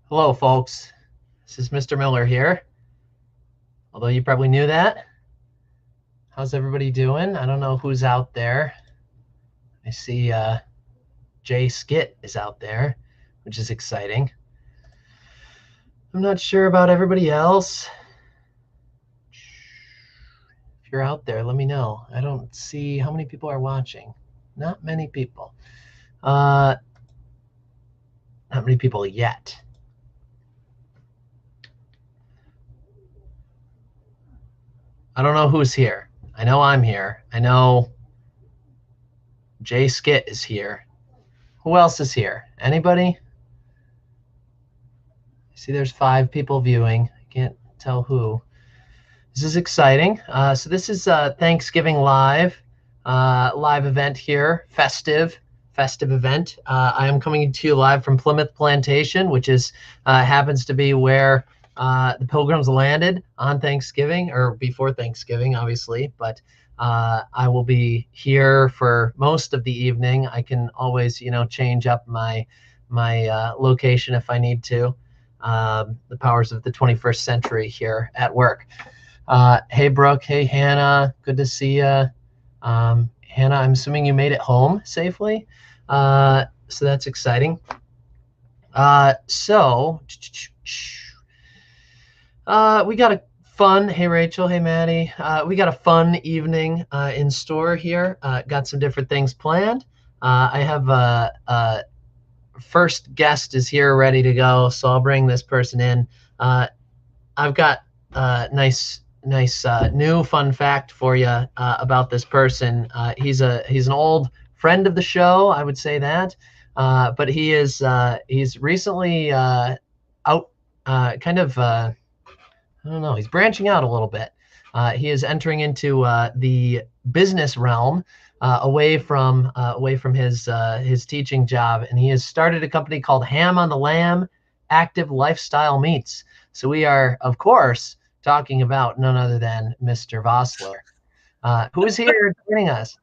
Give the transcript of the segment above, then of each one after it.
Hello, folks. This is Mr. Miller here. Although you probably knew that. How's everybody doing? I don't know who's out there. I see Jay Skit is out there, which is exciting. I'm not sure about everybody else. If you're out there, let me know. I don't see how many people are watching. Not many people. Not many people yet. I don't know who's here. I know I'm here. I know Jay Skit is here. Who else is here? Anybody? See, there's 5 people viewing. I can't tell who. This is exciting. So this is Thanksgiving live event here, festive event. I am coming to you live from Plymouth Plantation, which is happens to be where the Pilgrims landed on Thanksgiving, or before Thanksgiving, obviously. But I will be here for most of the evening. I can always, change up my location if I need to. The powers of the 21st century here at work. Hey, Brooke. Hey, Hannah. Good to see you. Hannah, I'm assuming you made it home safely. So that's exciting. So we got a fun, hey, Rachel. Hey, Maddie. We got a fun evening in store here. Got some different things planned. I have first guest is here ready to go, so I'll bring this person in. I've got nice new fun fact for you about this person. He's an old friend of the show, I would say that, but he's recently out, kind of I don't know, he's branching out a little bit. He is entering into the business realm. Away from his teaching job, and he has started a company called Ham on the Lamb Active Lifestyle Meats. So we are, of course, talking about none other than Mr. Vossler, who is here joining us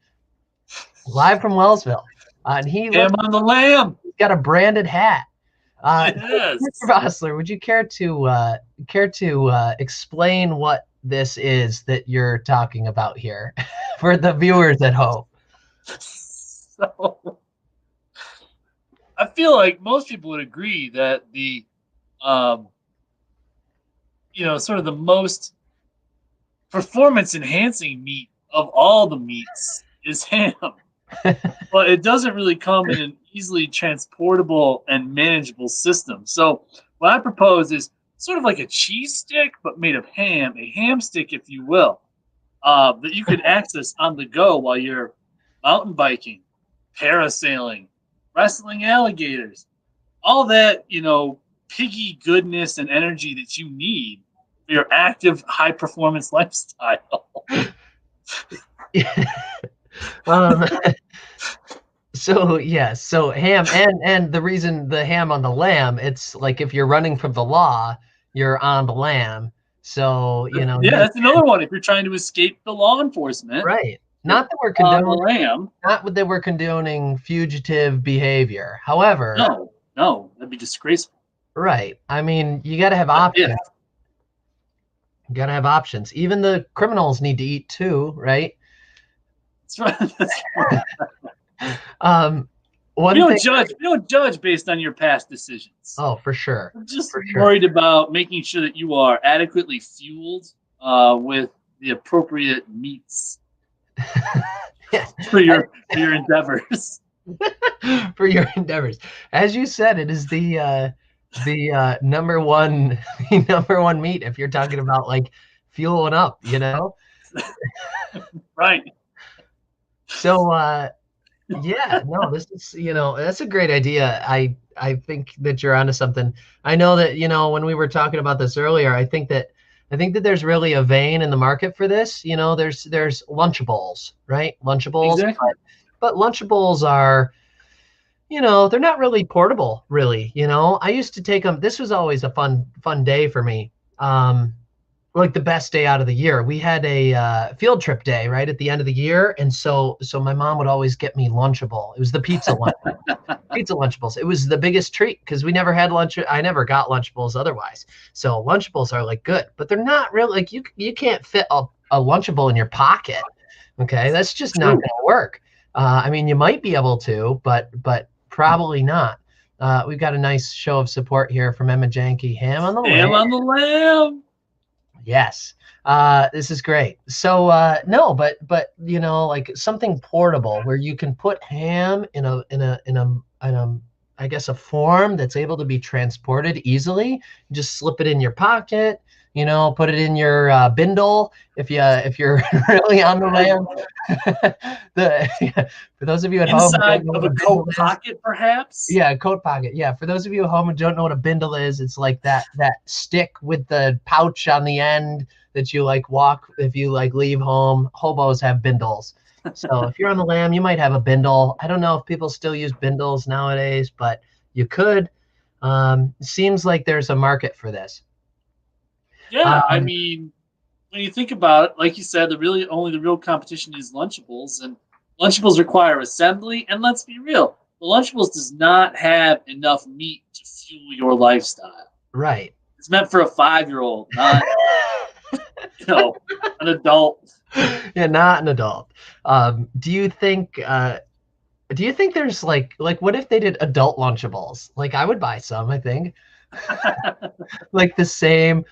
live from Wellsville. And he Ham on the Lamb. He's got a branded hat. Yes. Mr. Vossler, would you care to explain what this is that you're talking about here for the viewers at home? So I feel like most people would agree that the sort of the most performance enhancing meat of all the meats is ham. But it doesn't really come in an easily transportable and manageable system. So what I propose is sort of like a cheese stick, but made of ham, a ham stick, if you will, that you can access on the go while you're mountain biking, parasailing, wrestling alligators, all that, piggy goodness and energy that you need for your active, high performance lifestyle. So ham, and the reason the ham on the lamb, it's like if you're running from the law, you're on the lamb. So, yeah, that's another one. If you're trying to escape the law enforcement, right. Not that we're condoning fugitive behavior. However, no, that'd be disgraceful. Right. I mean, you got to have options. Yeah. You got to have options. Even the criminals need to eat too, right? That's right. That's right. We don't judge based on your past decisions. Oh, for sure. We're just worried about making sure that you are adequately fueled with the appropriate meats for your endeavors. For your endeavors, as you said, it is the number one meat if you're talking about like fueling up, Right. So yeah, no, this is, that's a great idea. I think that you're onto something. I know that, when we were talking about this earlier, I think that there's really a vein in the market for this. There's Lunchables, right? Lunchables. Exactly. But Lunchables are, they're not really portable, really. I used to take them. This was always a fun day for me. like the best day out of the year. We had a field trip day right at the end of the year, and so my mom would always get me Lunchable. It was the pizza Lunchables. It was the biggest treat because we never had lunch. I never got Lunchables otherwise. So Lunchables are like good, but they're not really like you can't fit a Lunchable in your pocket. Okay, that's just not True. going to work. I mean, you might be able to, but probably not. We've got a nice show of support here from Emma Janke. Ham on the Ham lamb. on the lamb. Yes. This is great. So no, but you know, like something portable where you can put ham in a I guess a form that's able to be transported easily. Just slip it in your pocket, you know, put it in your bindle if you're really on the lamb. For those of you at home who Inside don't know of what a bindle coat is, pocket, perhaps. yeah, coat pocket. Yeah, for those of you at home who don't know what a bindle is, it's like that stick with the pouch on the end that you like walk if you like leave home. Hobos have bindles. So if you're on the lam, you might have a bindle. I don't know if people still use bindles nowadays, but you could. Seems like there's a market for this. Yeah, I Um, mean, when you think about it, like you said, the real competition is Lunchables, and Lunchables require assembly. And let's be real, the Lunchables does not have enough meat to fuel your lifestyle. right. It's meant for a 5-year-old, not an adult. Yeah, not an adult. Do you think there's like what if they did adult Lunchables? Like I would buy some, I think. Like the same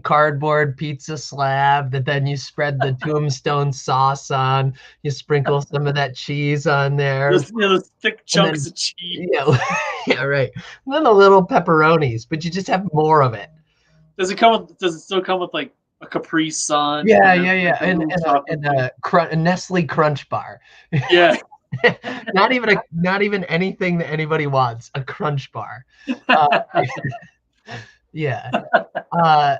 cardboard pizza slab that then you spread the tombstone sauce on, you sprinkle some of that cheese on there, Those thick and chunks then of cheese. yeah, yeah, right. And then the little pepperonis, but you just have more of it. Does it still come with like a Capri Sun Yeah, and then yeah, like yeah. a little chocolate thing? A Nestle Crunch bar. Yeah. Not even anything that anybody wants. A Crunch bar. Uh, yeah. Uh,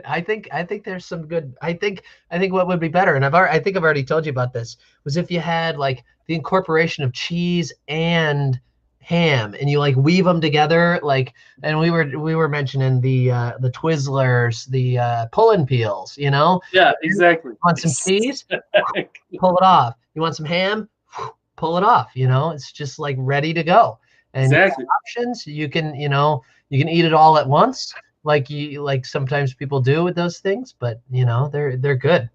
I think there's some good. I think what would be better, and I think I've already told you about this, was if you had like the incorporation of cheese and ham, and you like weave them together, like. And we were mentioning the Twizzlers, the pull-and peels. You know, Yeah, you exactly. want some cheese, pull it off. You want some ham, pull it off. You know, it's just like ready to go. And you Exactly. have options. You can eat it all at once like sometimes people do with those things, but they're good.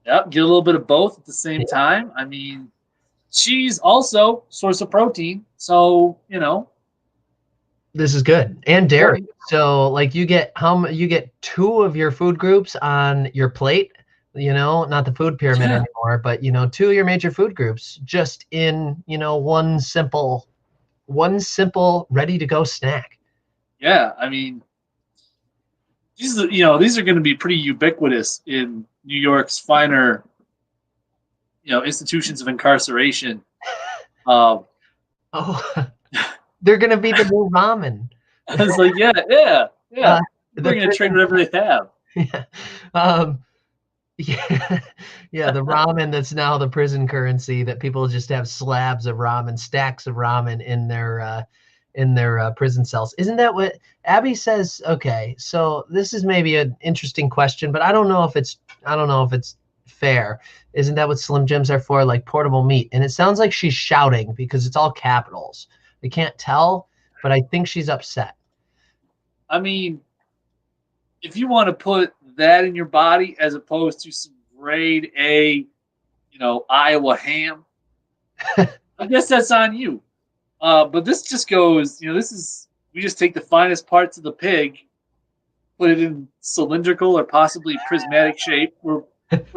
Yep, get a little bit of both at the same time. I mean, cheese also source of protein, so This is good. And dairy. important. So like you get two of your food groups on your plate, not the food pyramid Yeah, anymore, but two of your major food groups just in, one simple ready to go snack. yeah. I mean, these are going to be pretty ubiquitous in New York's finer institutions of incarceration. Um, Oh, they're gonna be the new ramen. I was like, yeah, yeah, yeah. Uh, They're the going to trade prison, whatever they have. yeah. Yeah, yeah, the ramen that's now the prison currency that people just have slabs of ramen, stacks of ramen in their prison cells. Isn't that what Abby says? Okay, so this is maybe an interesting question, but I don't know if it's fair. Isn't that what Slim Jims are for, like portable meat? And it sounds like she's shouting because it's all capitals. I can't tell, but I think she's upset. I mean, if you want to put that in your body as opposed to some grade A, Iowa ham, I guess that's on you. But this just goes, we just take the finest parts of the pig, put it in cylindrical or possibly prismatic shape. We're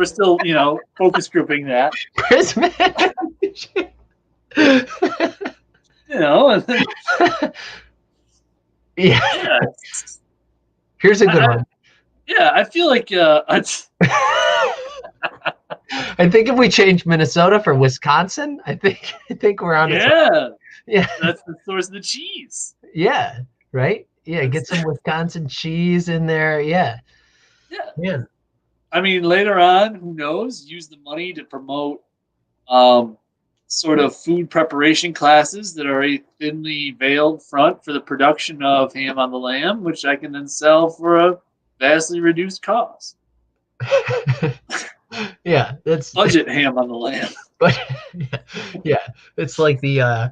still, focus grouping that, Prismatic. and then, Yeah. yeah, Here's a good I, one. yeah, I feel like I think if we change Minnesota for Wisconsin, I think we're on to something. yeah, Yeah. that's the source of the cheese. Yeah. Right? Yeah, get That's, some Wisconsin cheese in there. Yeah. yeah. Man. I mean, later on, who knows? Use the money to promote sort of food preparation classes that are a thinly veiled front for the production of ham on the lamb, which I can then sell for a vastly reduced cost. Yeah, that's Budget ham on the lamb. but yeah, it's like the yeah,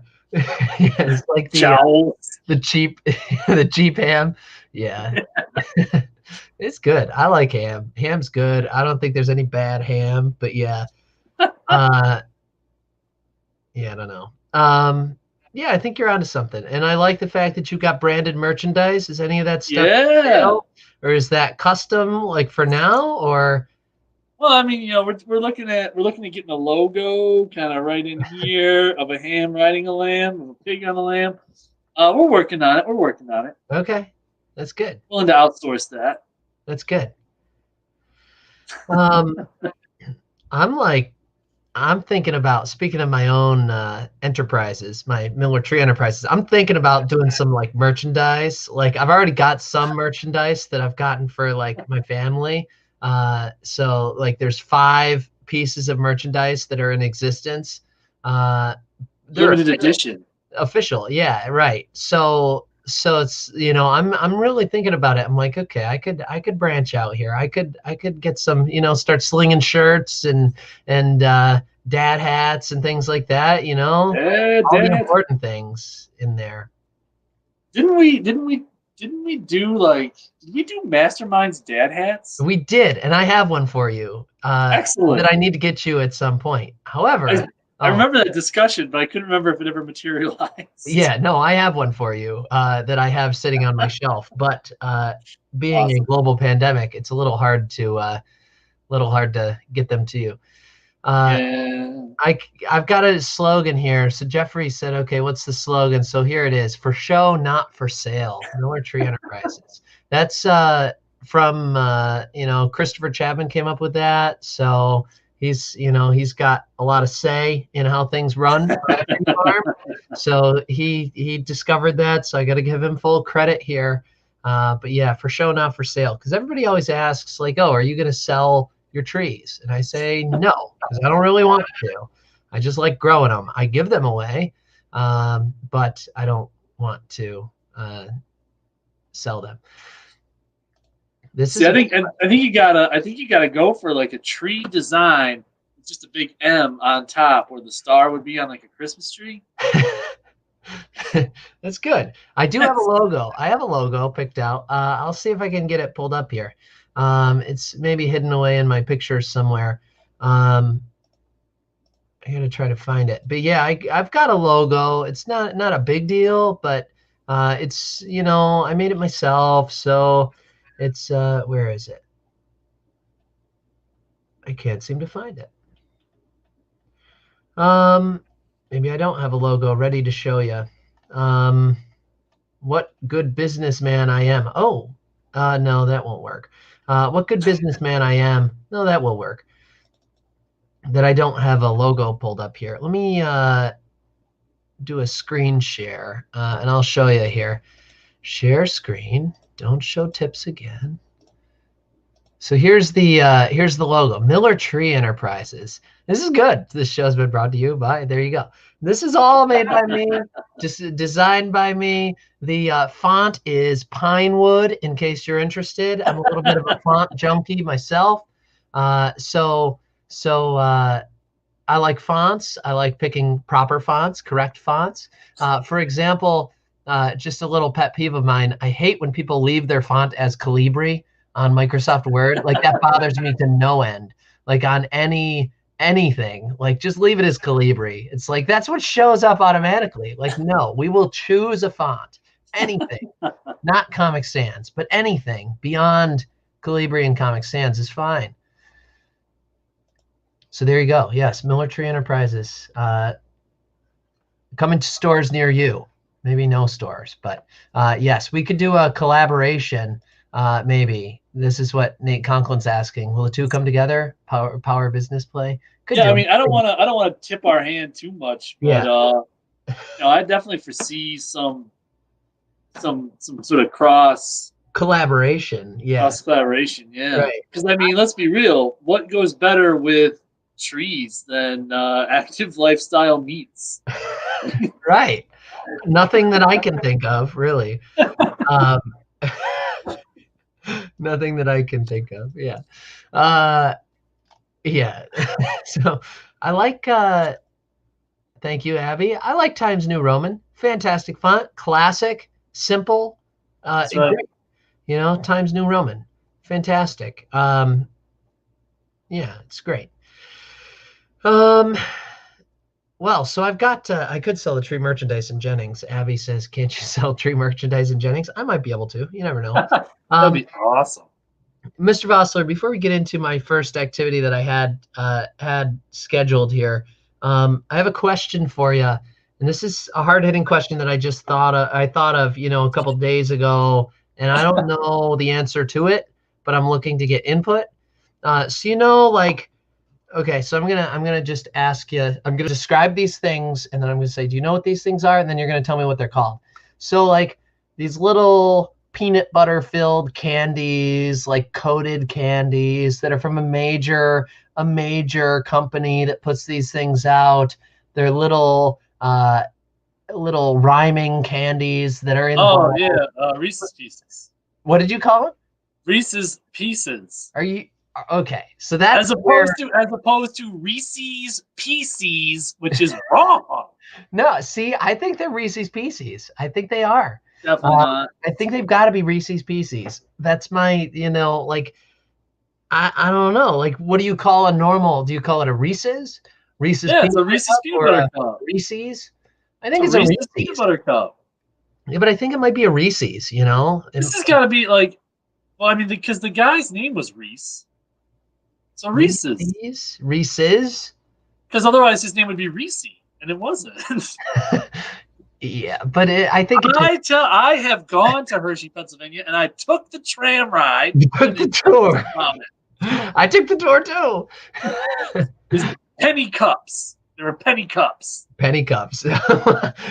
it's like Jowl. the cheap the cheap ham. Yeah. It's good. I like ham. Ham's good. I don't think there's any bad ham, but yeah. Uh yeah, I don't know. Yeah, I think you're onto something. And I like the fact that you got branded merchandise. Is any of that stuff for Yeah. sale? Or is that custom like for now or Well, I mean, we're looking at getting a logo kind of right in here of a ham riding a lamb, of a pig on a lamb. We're working on it. We're working on it. okay. That's good. Willing to outsource that. That's good. Um I'm thinking about, speaking of my own enterprises, my Miller Tree Enterprises, I'm thinking about doing some like merchandise. Like I've already got some merchandise that I've gotten for like my family. So like there's 5 pieces of merchandise that are in existence. They're Limited edition. official. Yeah, right. So it's, I'm really thinking about it. I'm like, okay, I could branch out here. I could get some, start slinging shirts and dad hats and things like that, Yeah, all the Dad. important things in there. Didn't we do did we do Mastermind's dad hats? We did, and I have one for you Excellent. that I need to get you at some point. However, I remember that discussion, but I couldn't remember if it ever materialized. yeah, no, I have one for you that I have sitting on my shelf. But being a Awesome. global pandemic, it's a little hard to get them to you. Yeah. I've got a slogan here. So Jeffrey said, okay, what's the slogan? So here it is: for show, not for sale. Miller Tree Enterprises. That's from Christopher Chapman came up with that. So he's got a lot of say in how things run on a tree farm. So he discovered that. So I got to give him full credit here. But yeah, for show, not for sale. Because everybody always asks, like, oh, are you going to sell your trees? And I say no, because I don't really want to. I just like growing them. I give them away, but I don't want to sell them. I think you gotta go for like a tree design with just a big M on top, where the star would be on like a Christmas tree. That's good. I do have a logo. I have a logo picked out. I'll see if I can get it pulled up here. It's maybe hidden away in my pictures somewhere. I gotta try to find it. But yeah, I've got a logo. It's not a big deal, but it's I made it myself, so it's where is it? I can't seem to find it. Maybe I don't have a logo ready to show you. What good businessman I am. Oh, no, that won't work. What good businessman I am. No, that will work. That I don't have a logo pulled up here. Let me do a screen share, and I'll show you here. Share screen. Don't show tips again. So here's the logo, Miller Tree Enterprises. This is good. This show's been brought to you by, there you go. This is all made by me, just designed by me. The font is Pinewood, in case you're interested. I'm a little bit of a font junkie myself. So I like fonts. I like picking proper fonts, correct fonts. For example, just a little pet peeve of mine, I hate when people leave their font as Calibri on Microsoft Word. Like that bothers me to no end. Like on anything, like just leave it as Calibri. It's like that's what shows up automatically. Like no, we will choose a font. Anything, not Comic Sans, but anything beyond Calibri and Comic Sans is fine. So there you go. Yes, Miller Tree Enterprises coming to stores near you. Maybe no stores, but yes, we could do a collaboration. Maybe this is what Nate Conklin's asking. Will the two come together? Power business play. Could Yeah, do. I mean, I don't want to tip our hand too much, but I definitely foresee some sort of cross collaboration. Yeah. Cross collaboration. Yeah. Right. Because I mean, let's be real. What goes better with trees than active lifestyle meats? Right. Nothing that I can think of, really. Nothing that I can think of. Yeah. Yeah. So I like thank you, Abby. I like Times New Roman. Fantastic font, classic, simple, That's right. great. You know, Times New Roman. Fantastic. Yeah, it's great. Um, well, so I've got I could sell the tree merchandise in Jennings. Abby says, "Can't you sell tree merchandise in Jennings?" I might be able to. You never know. That'd be awesome. Mr. Vossler, before we get into my first activity that I had scheduled here, I have a question for you, and this is a hard-hitting question that I just thought of, a couple days ago, and I don't know the answer to it, but I'm looking to get input. Like, okay, so I'm gonna just ask you. I'm gonna describe these things, and then I'm gonna say, do you know what these things are? And then you're gonna tell me what they're called. So like these little peanut butter filled candies, like coated candies that are from a major company that puts these things out. They're little rhyming candies that are in Oh balls. yeah, Reese's Pieces. What did you call them? Reese's Pieces. Are you okay? So that's As opposed to Reese's Pieces, which is wrong. no. See, I think they're Reese's Pieces. I think they are. Definitely not. I think they've got to be Reese's Pieces. That's my, like, I don't know. Like, what do you call a normal? Do you call it a Reese's? Reese's Yeah, it's peanut a butter Reese's cup peanut or butter a cup. Reese's? I It's think a it's a Reese's peanut Reese's. butter cup. Yeah, but I think it might be a Reese's, This has got to be like, well, I mean, because the guy's name was Reese, so Reese's. Reese's. Because otherwise his name would be Reese, and it wasn't. Yeah, but I think I have gone to Hershey, Pennsylvania, and I took the tram ride. you took the tour. I took the tour too. Penny cups. There were penny cups. Penny cups.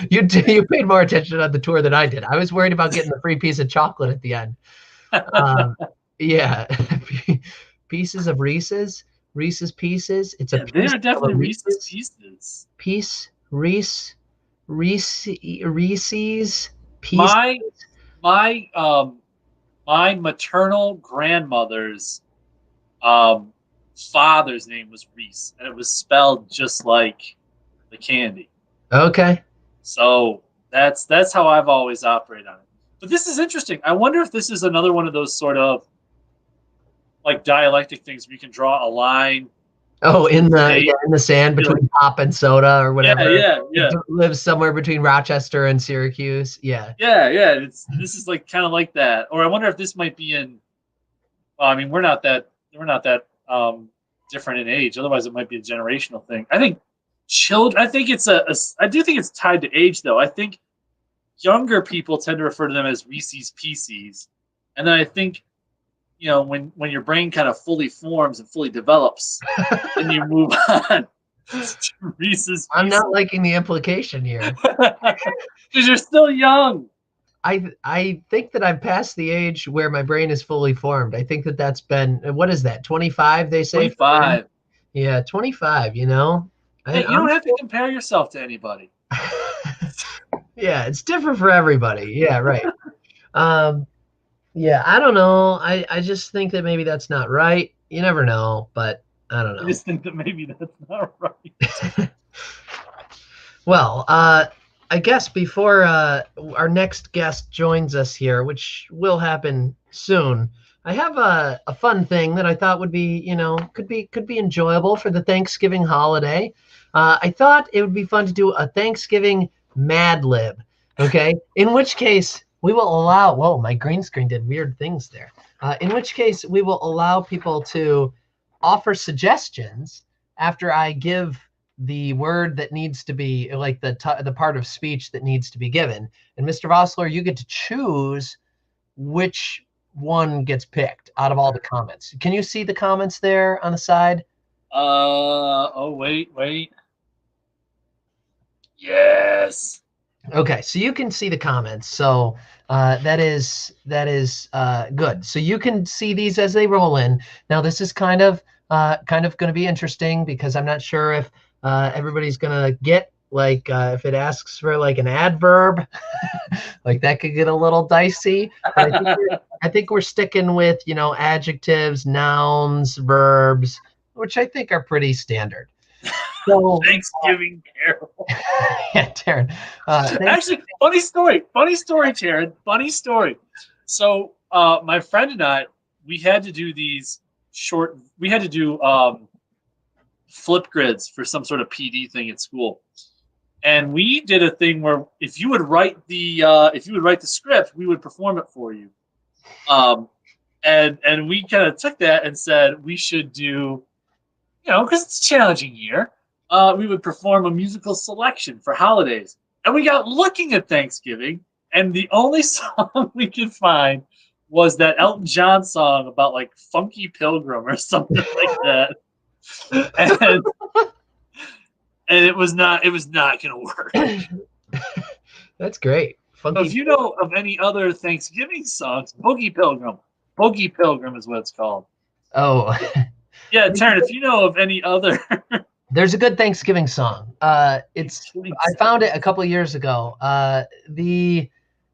You paid more attention on the tour than I did. I was worried about getting the free piece of chocolate at the end. Yeah, pieces of Reese's Pieces. It's a they piece are definitely of Reese's Pieces. Reese's Pieces. My maternal grandmother's father's name was Reese, and it was spelled just like the candy. Okay. So that's how I've always operated on it. But this is interesting. I wonder if this is another one of those sort of like dialectic things where you can draw a line. Oh, in the sand between pop and soda or whatever. Yeah. It lives somewhere between Rochester and Syracuse. Yeah. Yeah. This is like kind of like that. Or I wonder if this might be in. Well, I mean, we're not that different in age. Otherwise, it might be a generational thing. I think children. I think I do think it's tied to age, though. I think younger people tend to refer to them as Reese's Pieces, and then I think, when your brain kind of fully forms and fully develops, then you move on to Reese's Pieces. I'm not liking the implication here. Because you're still young. I think that I'm past the age where my brain is fully formed. I think that's been, what is that, 25, they say? 25. Yeah, 25, Hey, you don't have to compare yourself to anybody. Yeah, it's different for everybody. Yeah, right. Yeah, I don't know. I just think that maybe that's not right. You never know, but I don't know. I just think that maybe that's not right. Well, I guess before our next guest joins us here, which will happen soon, I have a fun thing that I thought would be, could be enjoyable for the Thanksgiving holiday. I thought it would be fun to do a Thanksgiving Mad Lib, okay? In which case we will allow, whoa, my green screen did weird things there. In which case we will allow people to offer suggestions after I give the word that needs to be, like the part of speech that needs to be given. And Mr. Vossler, you get to choose which one gets picked out of all the comments. Can you see the comments there on the side? Oh, wait. Yes. Okay, so you can see the comments. So that is good. So you can see these as they roll in. Now this is kind of going to be interesting because I'm not sure if everybody's going to get, like, if it asks for like an adverb, like that could get a little dicey. But I think we're sticking with, adjectives, nouns, verbs, which I think are pretty standard. So, Thanksgiving Carol. yeah, Taryn. Actually, funny story. Funny story, Taryn. Funny story. So, my friend and I, we had to do these short. We had to do flip grids for some sort of PD thing at school, and we did a thing where if you would write the script, we would perform it for you. And we kind of took that and said we should do, because it's a challenging year, we would perform a musical selection for holidays. And we got looking at Thanksgiving, and the only song we could find was that Elton John song about like Funky Pilgrim or something like that. And it was not gonna work. That's great. So if you know of any other Thanksgiving songs, Boogie Pilgrim is what it's called. Oh. Yeah, Taryn, if you know of any other. There's a good Thanksgiving song. I found it a couple of years ago. The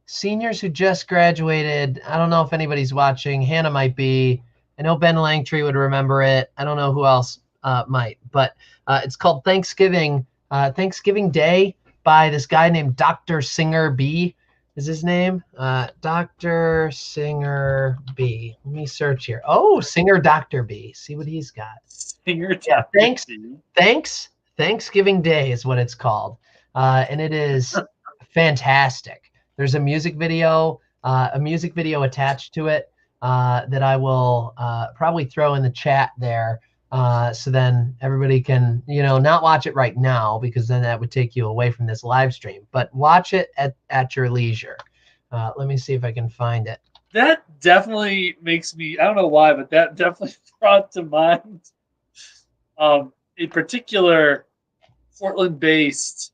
seniors who just graduated, I don't know if anybody's watching. Hannah might be. I know Ben Langtree would remember it. I don't know who else might. But it's called Thanksgiving Day by this guy named Dr. Singer B. Is his name? Dr. Singer B. Let me search here. Oh, Singer Dr. B. See what he's got. Singer yeah, Thanksgiving Day is what it's called. And it is fantastic. There's a music video attached to it that I will probably throw in the chat there. So then everybody can, not watch it right now because then that would take you away from this live stream, but watch it at your leisure. Let me see if I can find it. That definitely makes me, I don't know why, but that definitely brought to mind a particular Portland-based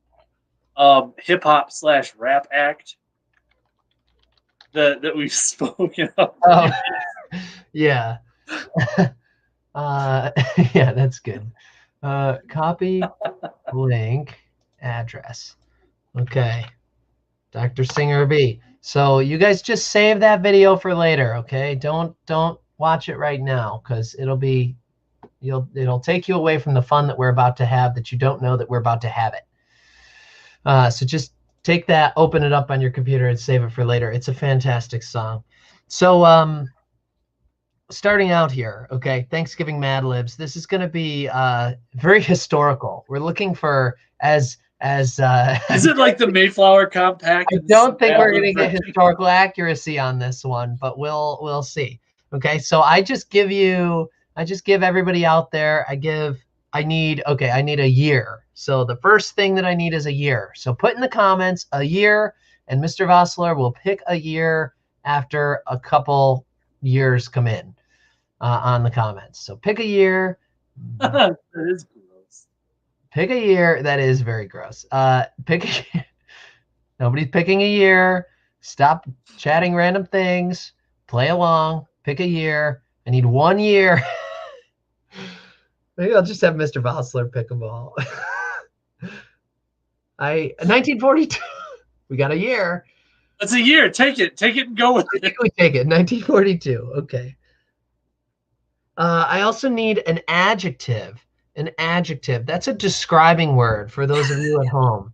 hip-hop / rap act that we've spoken of. Oh, yeah. Yeah, that's good. Copy link address. Okay. Dr. Singer B. So you guys just save that video for later, okay? Don't watch it right now because it'll take you away from the fun that we're about to have that you don't know that we're about to have it. So just take that, open it up on your computer and save it for later. It's a fantastic song. So starting out here, okay, Thanksgiving Mad Libs. This is going to be very historical. We're looking for as is it like the Mayflower Compact? I don't think we're going to get historical accuracy on this one, but we'll see. Okay, so I just give everybody out there, I need a year. So the first thing that I need is a year. So put in the comments a year, and Mr. Vossler will pick a year after a couple years come in on the comments. So pick a year. That is gross. Pick a year. That is very gross. Pick a year. Nobody's picking a year. Stop chatting random things. Play along. Pick a year. I need 1 year. Maybe I'll just have Mr. Vossler pick them all. 1942. We got a year. That's a year. Take it and go with it. We take it. 1942. Okay. I also need an adjective. An adjective. That's a describing word for those of you at home.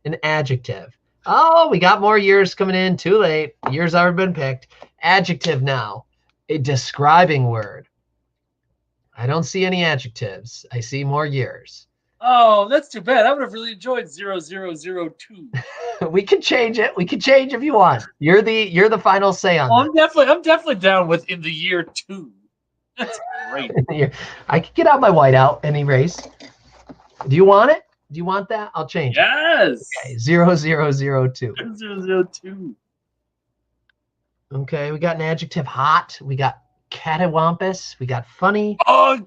An adjective. Oh, we got more years coming in. Too late. Years already been picked. Adjective now. A describing word. I don't see any adjectives. I see more years. Oh, that's too bad. I would have really enjoyed 0002. We can change it. We can change if you want. You're the final say on that. I'm definitely down with in the year 2. That's great. I can get out my whiteout and erase. Do you want it? Do you want that? I'll change it. Yes. Okay, 0002. 0002. Okay, we got an adjective hot. We got cattywampus. We got funny. Oh,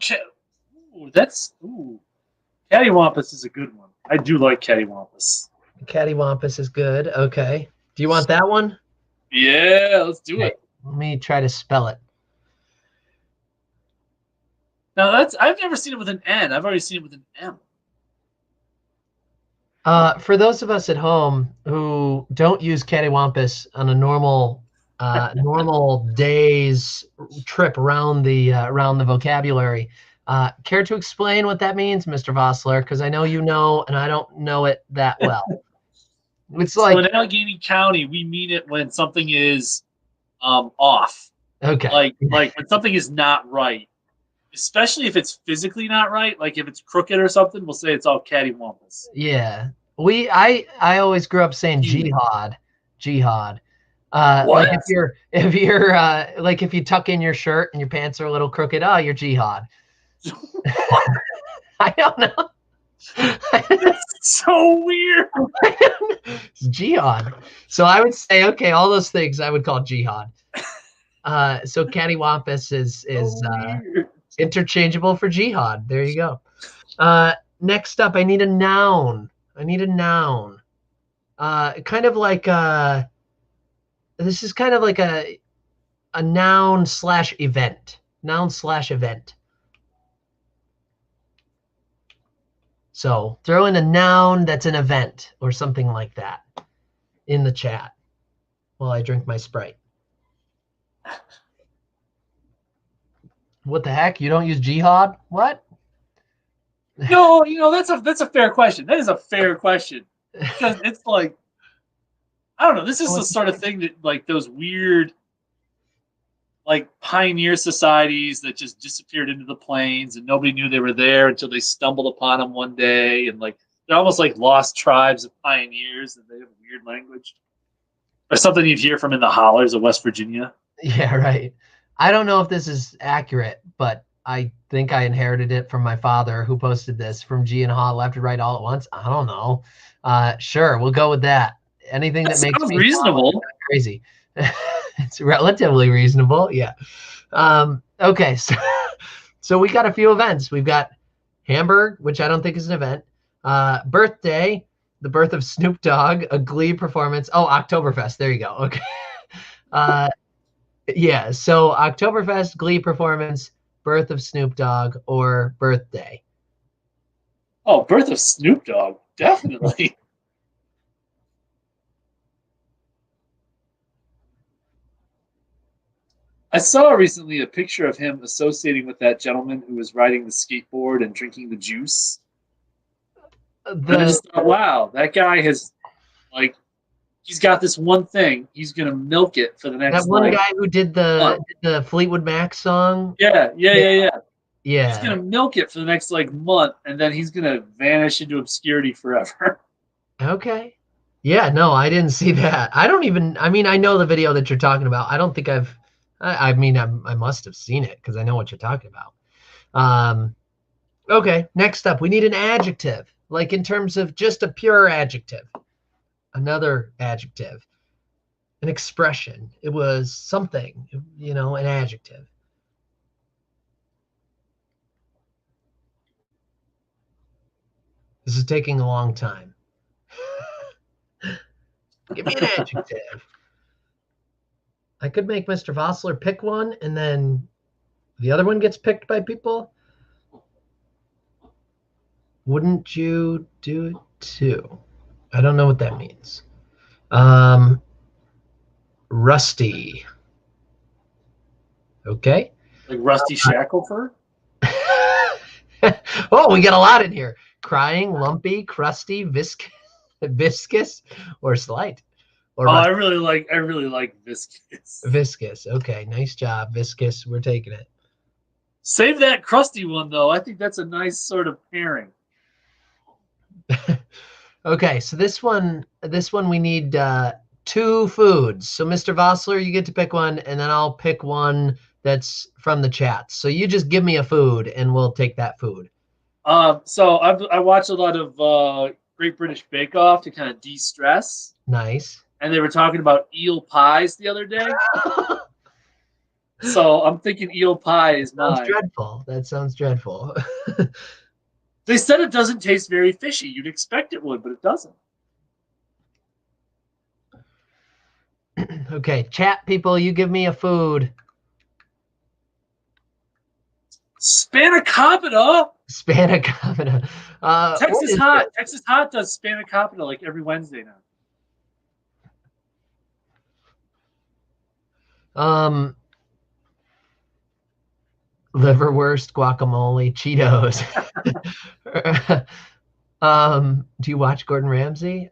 cattywampus is a good one. I do like cattywampus. Cattywampus is good. Okay. Do you want that one? Yeah, let's do it. Let me try to spell it. Now I've never seen it with an N. I've already seen it with an M. For those of us at home who don't use cattywampus on a normal normal day's trip around the vocabulary. Care to explain what that means, Mr. Vossler? Because I know you know, and I don't know it that well. It's So like, in Allegheny County, we mean it when something is off. okay, Like when something is not right, especially if it's physically not right. Like if it's crooked or something, we'll say it's all cattywampus. yeah. I always grew up saying Huge. jihad. What? Like if you're like if you tuck in your shirt and your pants are a little crooked, oh, you're jihad. I don't know. That's so weird. It's jihad. So I would say, okay, all those things I would call jihad. So cattywampus is Weird. interchangeable for jihad. There you go. Next up, I need a noun. Kind of like this is kind of like a noun slash event. So throw in a noun that's an event or something like that in the chat while I drink my Sprite. What the heck? You don't use jihad? What? No, that's a fair question. That is a fair question because it's like I don't know. This is the sort of thing that like those weird like pioneer societies that just disappeared into the plains and nobody knew they were there until they stumbled upon them one day, and like they're almost like lost tribes of pioneers and they have a weird language or something you'd hear from in the hollers of West Virginia. Yeah, right. I don't know if this is accurate, but I think I inherited it from my father who posted this from G and Ha left to right all at once. I don't know. Sure, we'll go with that. Anything that makes Sounds me reasonable. crazy. It's relatively reasonable. Yeah. Okay. So we got a few events. We've got Hamburg, which I don't think is an event. Birthday, the birth of Snoop Dogg, a Glee performance. Oh, Oktoberfest. There you go. Okay. Yeah. So Oktoberfest, Glee performance, birth of Snoop Dogg, or birthday. Oh, birth of Snoop Dogg, definitely. I saw recently a picture of him associating with that gentleman who was riding the skateboard and drinking the juice. And I just thought, wow, that guy has like he's got this one thing. He's gonna milk it for the next That one like guy who did the Fleetwood Mac song. yeah. He's Yeah. gonna milk it for the next like month, and then he's gonna vanish into obscurity forever. Okay. Yeah, no, I didn't see that. I mean, I know the video that you're talking about. I don't think I mean, I must have seen it because I know what you're talking about. Okay, next up, we need an adjective, like in terms of just a pure adjective. Another adjective, an expression. It was something, an adjective. This is taking a long time. Give me an adjective. I could make Mr. Vossler pick one, and then the other one gets picked by people. Wouldn't you do it too? I don't know what that means. Rusty. Okay. Like Rusty Shackelford. Oh, we got a lot in here. Crying, lumpy, crusty, viscous, or slight. Or I really like viscous. Viscous. Okay, nice job, viscous. We're taking it. Save that crusty one though. I think that's a nice sort of pairing. Okay, so this one we need two foods. So Mr. Vossler, you get to pick one, and then I'll pick one that's from the chat. So you just give me a food, and we'll take that food. So I watched a lot of Great British Bake Off to kind of de-stress. Nice. And they were talking about eel pies the other day. So I'm thinking eel pie is mine. Sounds dreadful. That sounds dreadful. They said it doesn't taste very fishy. You'd expect it would, but it doesn't. Okay, chat people, you give me a food. Spanakopita. Spanakopita. Texas Hot. Texas Hot does Spanakopita like every Wednesday now. Um, Liverwurst, guacamole, Cheetos. Do you watch Gordon Ramsay?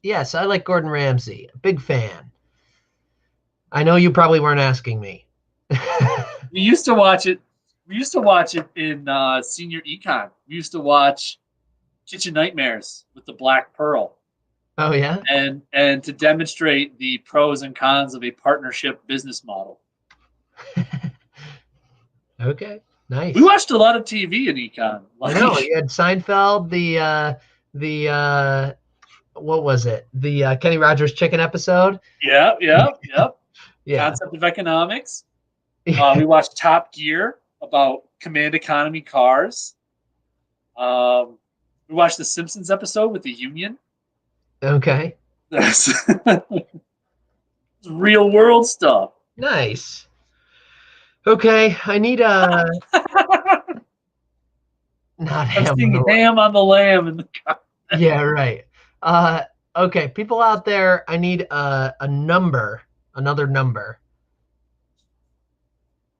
Yes, I like Gordon Ramsay. Big fan. I know you probably weren't asking me. We used to watch it. We used to watch it in senior econ. We used to watch Kitchen Nightmares with the Black Pearl, Oh yeah? and to demonstrate the pros and cons of a partnership business model. Okay, nice. We watched a lot of TV in econ. I know you had Seinfeld, the what was it? The Kenny Rogers chicken episode. yeah. Yeah. Concept of economics. We watched Top Gear about command economy cars. We watched the Simpsons episode with the Union. Okay. That's real world stuff. Nice. Okay, I need not I'm ham on seeing the ham on the lamb in the car. Yeah, right. Okay, people out there, I need a number, another number.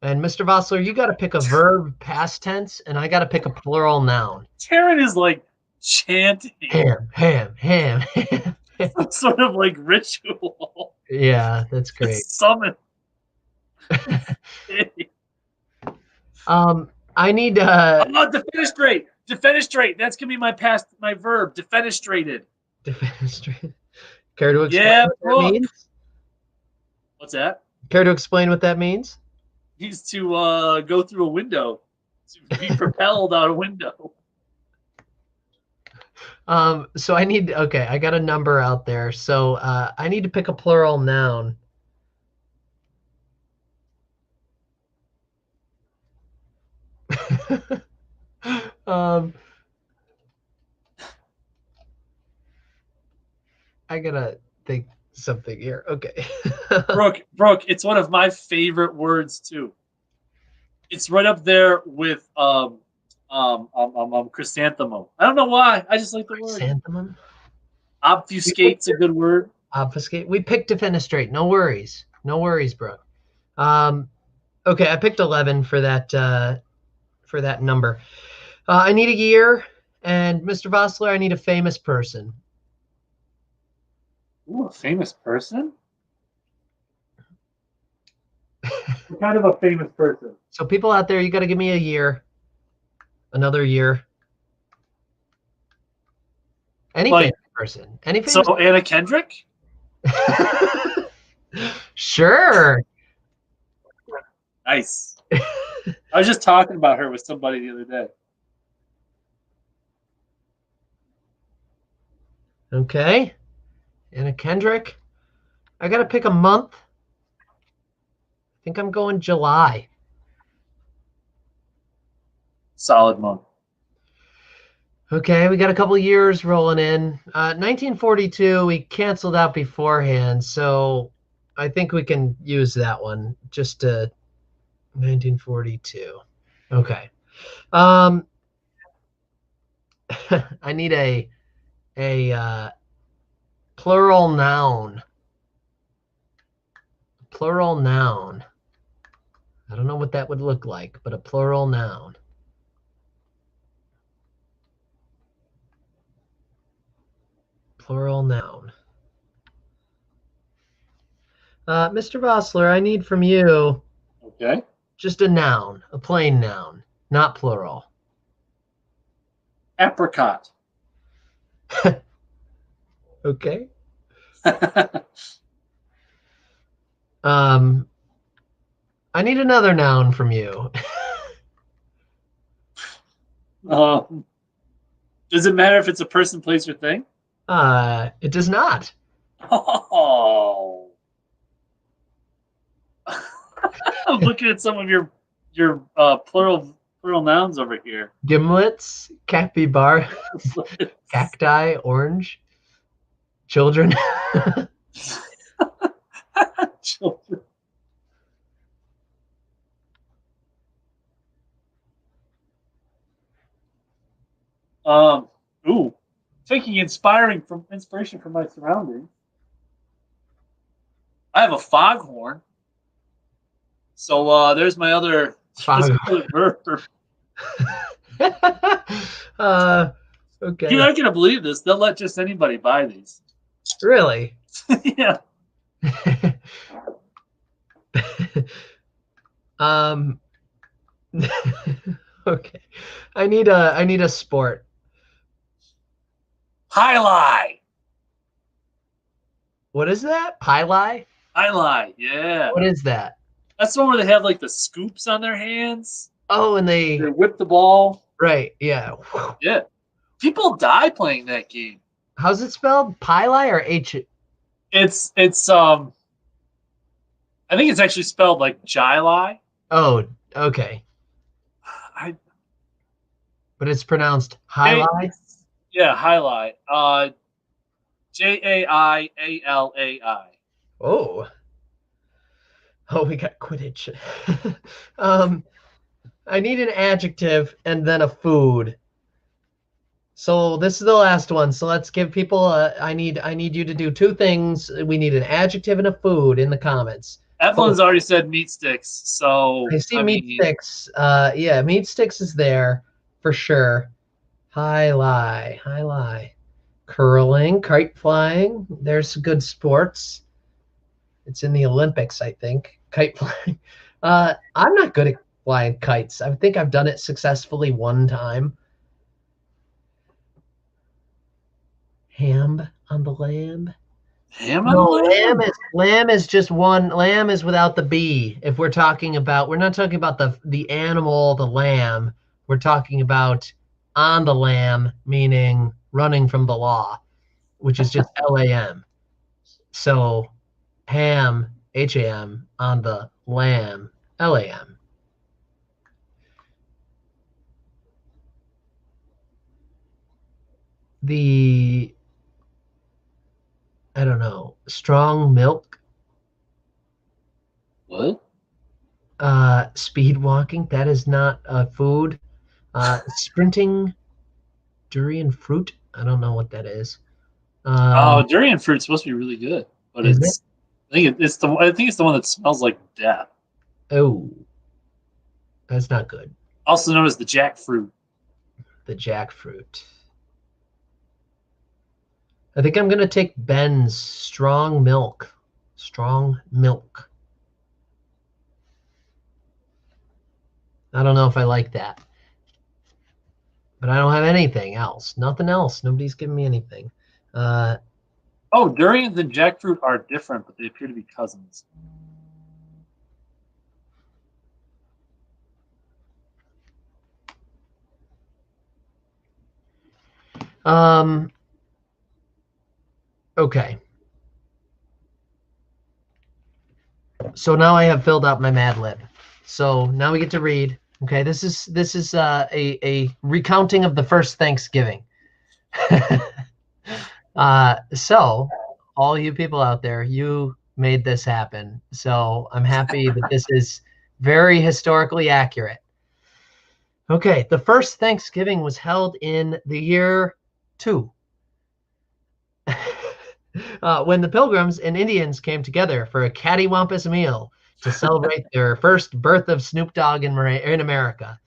And Mr. Vossler, you got to pick a verb past tense, and I got to pick a plural noun. Taryn is like chanting Ham, ham, ham, ham. some sort of like ritual. Yeah, that's To great. summon. I need Defenestrate. Defenestrate. That's gonna be my verb. Defenestrated. defenestrate. Care to explain Yeah, what that means? What's that? Care to explain what that means? He's to go through a window, to be propelled out a window. So I need, okay, I got a number out there. So I need to pick a plural noun. um, I gotta think something here. Okay. Brooke, it's one of my favorite words too. It's right up there with chrysanthemum. I don't know why. I just like the word. Chrysanthemum? Obfuscate's a good word. Obfuscate. We picked defenestrate. No worries. No worries, Brooke. Okay, I picked 11 for that number. I need a year, and Mr. Vossler, I need a famous person. Ooh, a famous person? What kind of a famous person? So people out there, you got to give me a year, another year. Any Like, famous person. Any famous so Anna Kendrick? Sure. Nice. I was just talking about her with somebody the other day. Okay. Anna Kendrick. I got to pick a month. I think I'm going July. Solid month. Okay, we got a couple years rolling in. 1942, we canceled out beforehand, so I think we can use that one just to 1942. Okay. I need a plural noun. Plural noun. I don't know what that would look like, but a plural noun. Plural noun. Mr. Vossler, I need from you Okay. just a noun, a plain noun, not plural. Apricot. Okay. I need another noun from you. Does it matter if it's a person, place, or thing? It does not. Oh. I'm looking at some of your plural nouns over here. Gimlets, capybara, cacti, orange, children. Children. Ooh, taking inspiration from my surroundings. I have a foghorn. So there's my other verb. Okay. You're not gonna believe this. They'll let just anybody buy these. Really? Yeah. um. Okay. I need a sport. Highlight. What is that? Highlight? Highlight. Yeah. What is that? That's the one where they have like the scoops on their hands. Oh, and They whip the ball. right, yeah. Yeah. People die playing that game. How's it spelled? Pili or H? It's I think it's actually spelled like Jili. Oh, okay. But it's pronounced highlight. Yeah, highlight. Jaialai. Oh. Oh, we got Quidditch. I need an adjective and then a food. So this is the last one. So let's give people I need you to do two things. We need an adjective and a food in the comments. Evelyn's already said meat sticks, so I see meat sticks. Yeah, meat sticks is there for sure. Highlight. Curling, kite flying. There's good sports. It's in the Olympics, I think. Kite flying. I'm not good at flying kites. I think I've done it successfully one time. Ham on the lamb. Ham on the lamb? Lamb is just one. Lamb is without the B. If we're talking about, we're not talking about the animal, the lamb. We're talking about on the lamb, meaning running from the law, which is just LAM. So ham, HAM, on the lamb, LAM. I don't know, strong milk. What? Speed walking, that is not a food. Sprinting, durian fruit, I don't know what that is. Durian fruit's supposed to be really good, but I think it's the one that smells like death. Oh, that's not good. Also known as the jackfruit. The jackfruit. I think I'm gonna take Ben's strong milk. Strong milk. I don't know if I like that. But I don't have anything else. Nothing else. Nobody's giving me anything. Durians and jackfruit are different, but they appear to be cousins. Okay. So now I have filled out my Mad Lib. So now we get to read. Okay, this is a recounting of the first Thanksgiving. So all you people out there, you made this happen. So I'm happy that this is very historically accurate. Okay, the first Thanksgiving was held in the year 2. When the Pilgrims and Indians came together for a cattywampus meal to celebrate their first birth of Snoop Dogg in America.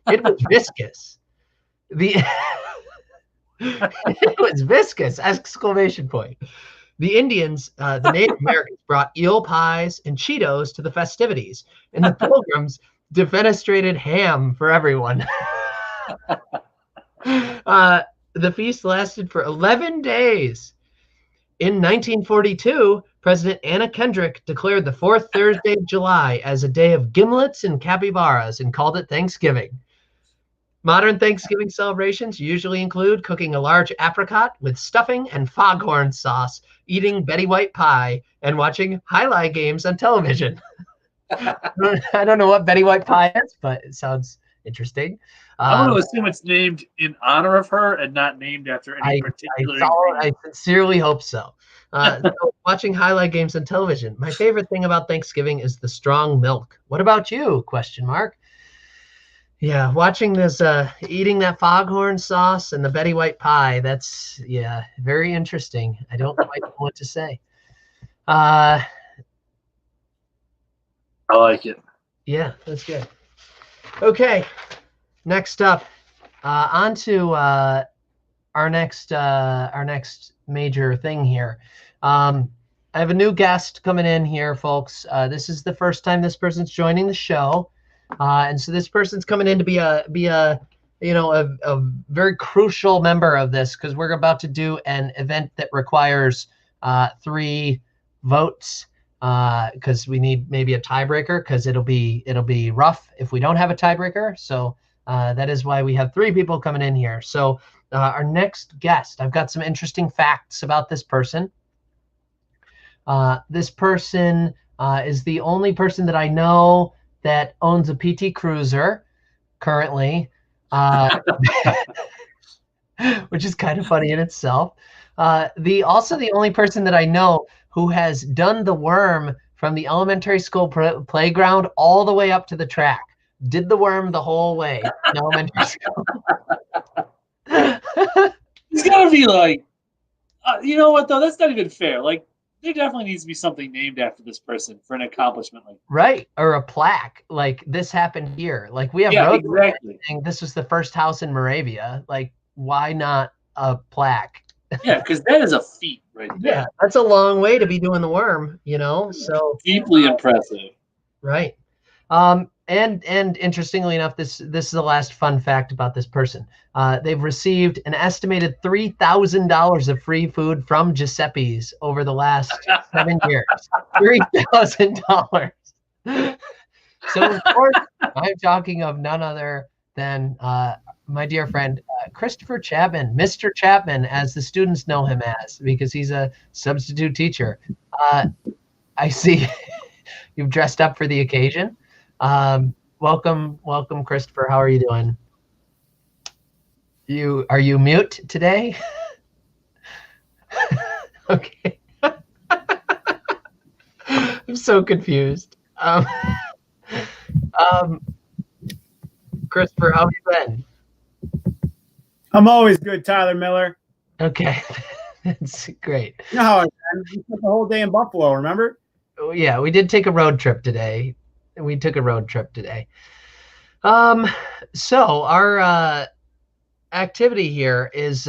It was viscous. It was viscous! Exclamation point. The Indians, the Native Americans, brought eel pies and Cheetos to the festivities, and the Pilgrims defenestrated ham for everyone. The feast lasted for 11 days. In 1942, President Anna Kendrick declared the fourth Thursday of July as a day of gimlets and capybaras and called it Thanksgiving. Modern Thanksgiving celebrations usually include cooking a large apricot with stuffing and foghorn sauce, eating Betty White pie, and watching highlight games on television. I don't know what Betty White pie is, but it sounds interesting. I'm going to assume it's named in honor of her and not named after any particular I sincerely hope so. So watching highlight games on television. My favorite thing about Thanksgiving is the strong milk. What about you? Question mark. Yeah, watching this, eating that foghorn sauce and the Betty White pie. That's, yeah, very interesting. I don't quite know what to say. I like it. Yeah, that's good. Okay, next up, on to our next major thing here. I have a new guest coming in here, folks. This is the first time this person's joining the show, and so this person's coming in to be a very crucial member of this, because we're about to do an event that requires 3 votes, because we need maybe a tiebreaker, because it'll be rough if we don't have a tiebreaker. So that is why we have 3 people coming in here. So our next guest, I've got some interesting facts about this person. This person is the only person that I know that owns a PT Cruiser currently, which is kind of funny in itself. Also the only person that I know who has done the worm from the elementary school playground all the way up to the track. Did the worm the whole way in elementary school. He's gotta be like, you know what though? That's not even fair. Like, there definitely needs to be something named after this person for an accomplishment like that. Right, or a plaque like this happened here. Like we have roads exactly. saying this was the first house in Moravia. Like, why not a plaque? Yeah, because that is a feat right there. Yeah, that's a long way to be doing the worm, you know. So deeply impressive. Right. And interestingly enough, this is the last fun fact about this person. They've received an estimated $3,000 of free food from Giuseppe's over the last 7 years. $3,000. So of course, I'm talking of none other than my dear friend Christopher Chapman, Mr. Chapman, as the students know him as, because he's a substitute teacher. I see you've dressed up for the occasion. Welcome, Christopher. How are you doing? Are you mute today? Okay. I'm so confused. Christopher, how have you been? I'm always good, Tyler Miller. Okay, that's great. You know how I spent the whole day in Buffalo, remember? Oh, yeah, we did take a road trip today. So our activity here is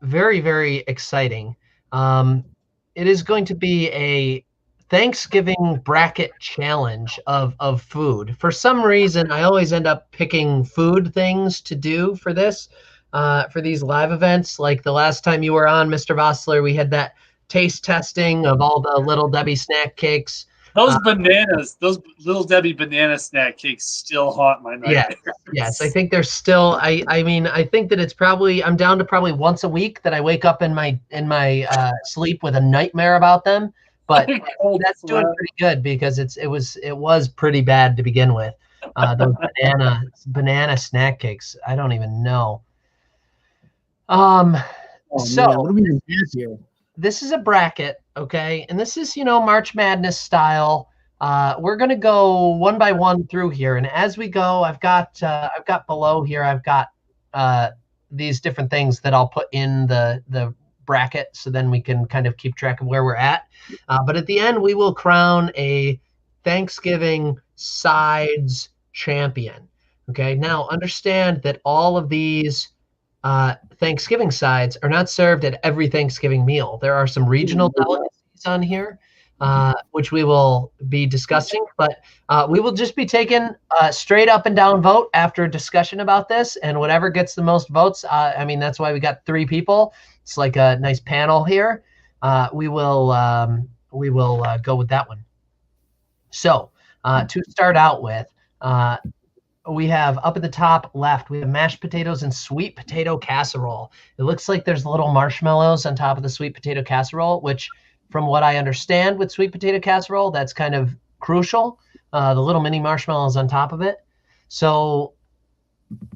very, very exciting. It is going to be a Thanksgiving bracket challenge of food. For some reason, I always end up picking food things to do for this, for these live events. Like the last time you were on, Mr. Vossler, we had that taste testing of all the Little Debbie snack cakes. Those bananas, those Little Debbie banana snack cakes still haunt my nightmares. Yes, I think there's still. I mean, I think that it's probably. I'm down to probably once a week that I wake up in my sleep with a nightmare about them. But that's doing pretty good, because it was pretty bad to begin with. Those banana snack cakes. I don't even know. Man, what do we do here? This is a bracket, okay, and this is March Madness style. We're gonna go one by one through here, and as we go, I've got below here. I've got these different things that I'll put in the bracket, so then we can kind of keep track of where we're at. But at the end, we will crown a Thanksgiving sides champion. Okay, now understand that all of these Thanksgiving sides are not served at every Thanksgiving meal. There are some regional delicacies on here, which we will be discussing, but we will just be taking a straight up and down vote after a discussion about this, and whatever gets the most votes, I mean, that's why we got 3 people. It's like a nice panel here. We will go with that one. So to start out with, we have up at the top left, we have mashed potatoes and sweet potato casserole. It looks like there's little marshmallows on top of the sweet potato casserole, which from what I understand with sweet potato casserole, that's kind of crucial. The little mini marshmallows on top of it. So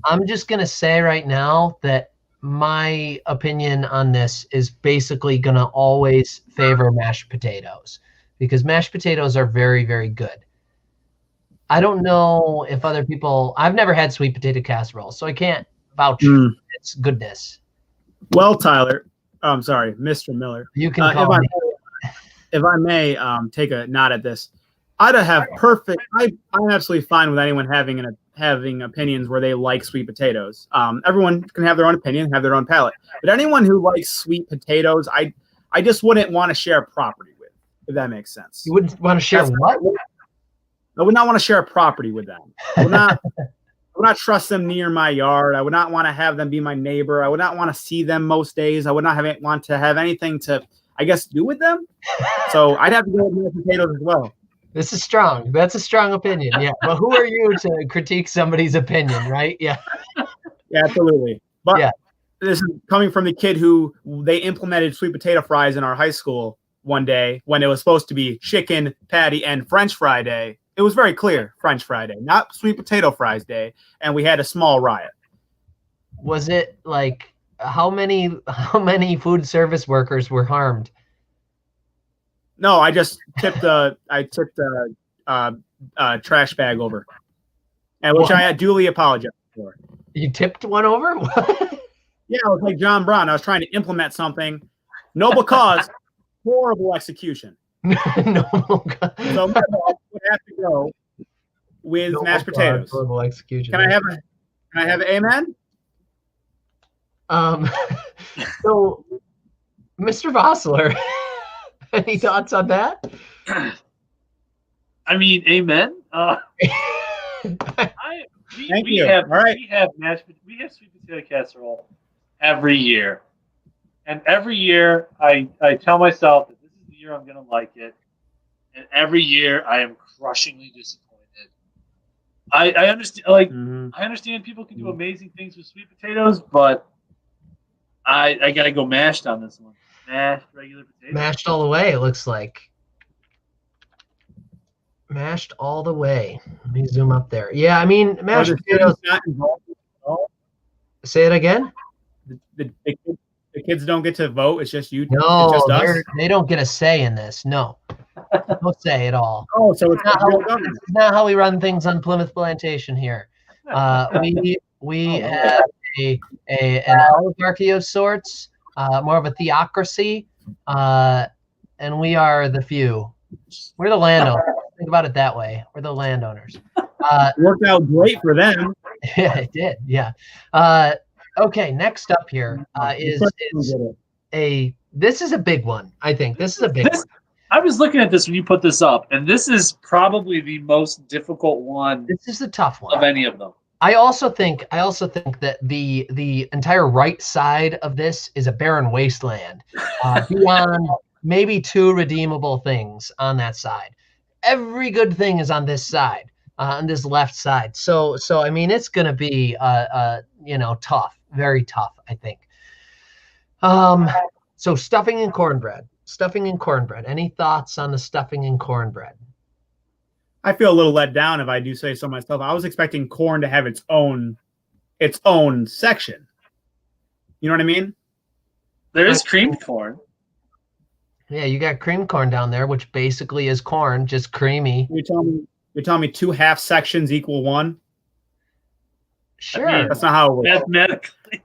I'm just going to say right now that my opinion on this is basically going to always favor mashed potatoes, because mashed potatoes are very, very good. I don't know if other people. I've never had sweet potato casserole, so I can't vouch for its goodness. Well, Tyler, I'm sorry, Mr. Miller. You can call me. If I may take a nod at this, I'd have perfect. I'm absolutely fine with anyone having opinions where they like sweet potatoes. Everyone can have their own opinion, have their own palate. But anyone who likes sweet potatoes, I just wouldn't want to share property with, if that makes sense. You wouldn't want to share what? I would not want to share a property with them. I would not trust them near my yard. I would not want to have them be my neighbor. I would not want to see them most days. I would not want to have anything to, I guess, do with them. So I'd have to go with mashed potatoes as well. This is strong. That's a strong opinion. Yeah. But who are you to critique somebody's opinion, right? Yeah. Yeah, absolutely. But yeah. This is coming from the kid who they implemented sweet potato fries in our high school one day when it was supposed to be chicken, patty, and French fry day. It was very clear, French fry day, not sweet potato fries day, and we had a small riot. Was it like how many food service workers were harmed? No, I just tipped the trash bag over, and which I duly apologized for. You tipped one over? Yeah, I was like John Brown. I was trying to implement something. Noble cause, horrible execution. Noble cause. So my boss would have to go with mashed potatoes. Horrible execution. Can I have an amen? So, Mr. Vossler, any thoughts on that? I mean, amen. Thank you. All right. We have sweet potato casserole every year, and every year I tell myself that this is the year I'm going to like it, and every year I am crushingly disappointed. I understand, I understand people can do amazing things with sweet potatoes, but I got to go mashed on this one. Mashed regular potatoes. Mashed all the way. It looks like. Mashed all the way. Let me zoom up there. Yeah, I mean, mashed potatoes. Not involved at all? Say it again. The kids don't get to vote. It's just you. No, it's just us. they don't get a say in this. No, no say at all. Oh, so it's not how we run things on Plymouth Plantation here. We have an oligarchy of sorts, more of a theocracy, and we are the few. We're the landowners. Think about it that way. We're the landowners. Worked out great for them. Yeah, it did. Yeah. Okay, next up here is this is a big one. I think this is a big one. I was looking at this when you put this up, and this is probably the most difficult one. This is a tough one of any of them. I also think that the entire right side of this is a barren wasteland beyond maybe two redeemable things on that side. Every good thing is on this side, on this left side. So I mean, it's going to be tough, very tough, I think. So stuffing and cornbread. Any thoughts on the stuffing and cornbread? I feel a little let down if I do say so myself. I was expecting corn to have its own section. You know what I mean? There is creamed corn. Yeah, you got cream corn down there, which basically is corn, just creamy. You're telling me 2 half sections equal 1? Sure. That's not how it works. Mathematically.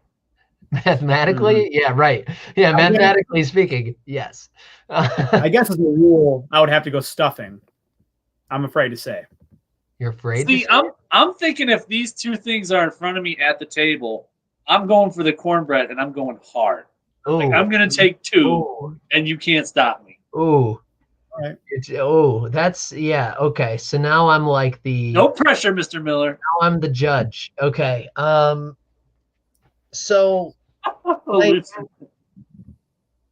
Mathematically? Yeah, right. Yeah, mathematically speaking, yes. I guess as a rule, I would have to go stuffing. I'm afraid to say. You're afraid? See, I'm thinking if these two things are in front of me at the table, I'm going for the cornbread and I'm going hard. Like, I'm going to take 2, and you can't stop me. Ooh. All right. That's, yeah, okay. So now I'm like the... No pressure, Mr. Miller. Now I'm the judge. Okay. So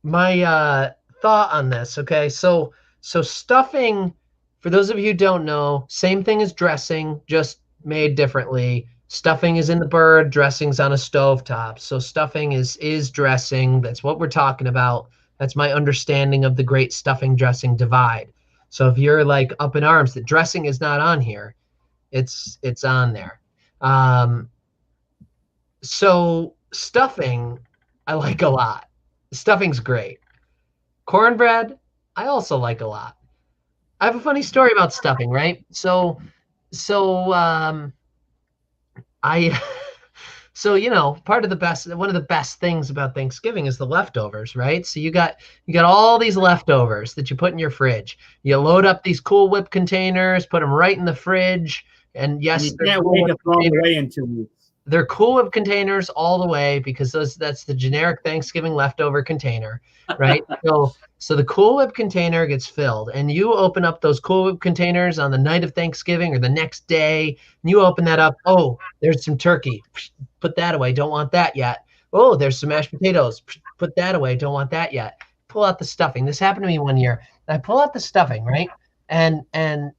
my thought on this, okay? So stuffing, for those of you who don't know, same thing as dressing, just made differently. Stuffing is in the bird, dressing's on a stovetop. So stuffing is dressing. That's what we're talking about. That's my understanding of the great stuffing dressing divide. So if you're like up in arms that dressing is not on here, it's on there. So stuffing, I like a lot. Stuffing's great. Cornbread, I also like a lot. I have a funny story about stuffing, right? So So, one of the best things about Thanksgiving is the leftovers, right? So you got all these leftovers that you put in your fridge. You load up these Cool Whip containers, put them right in the fridge, and yes, And you can't wait to throw them away in 2 weeks. they're Cool Whip containers all the way because that's the generic Thanksgiving leftover container, right? So the Cool Whip container gets filled, and you open up those Cool Whip containers on the night of Thanksgiving or the next day, and you open that up. Oh, there's some turkey. Put that away. Don't want that yet. Oh, there's some mashed potatoes. Put that away. Don't want that yet. Pull out the stuffing. This happened to me one year. I pull out the stuffing, right? And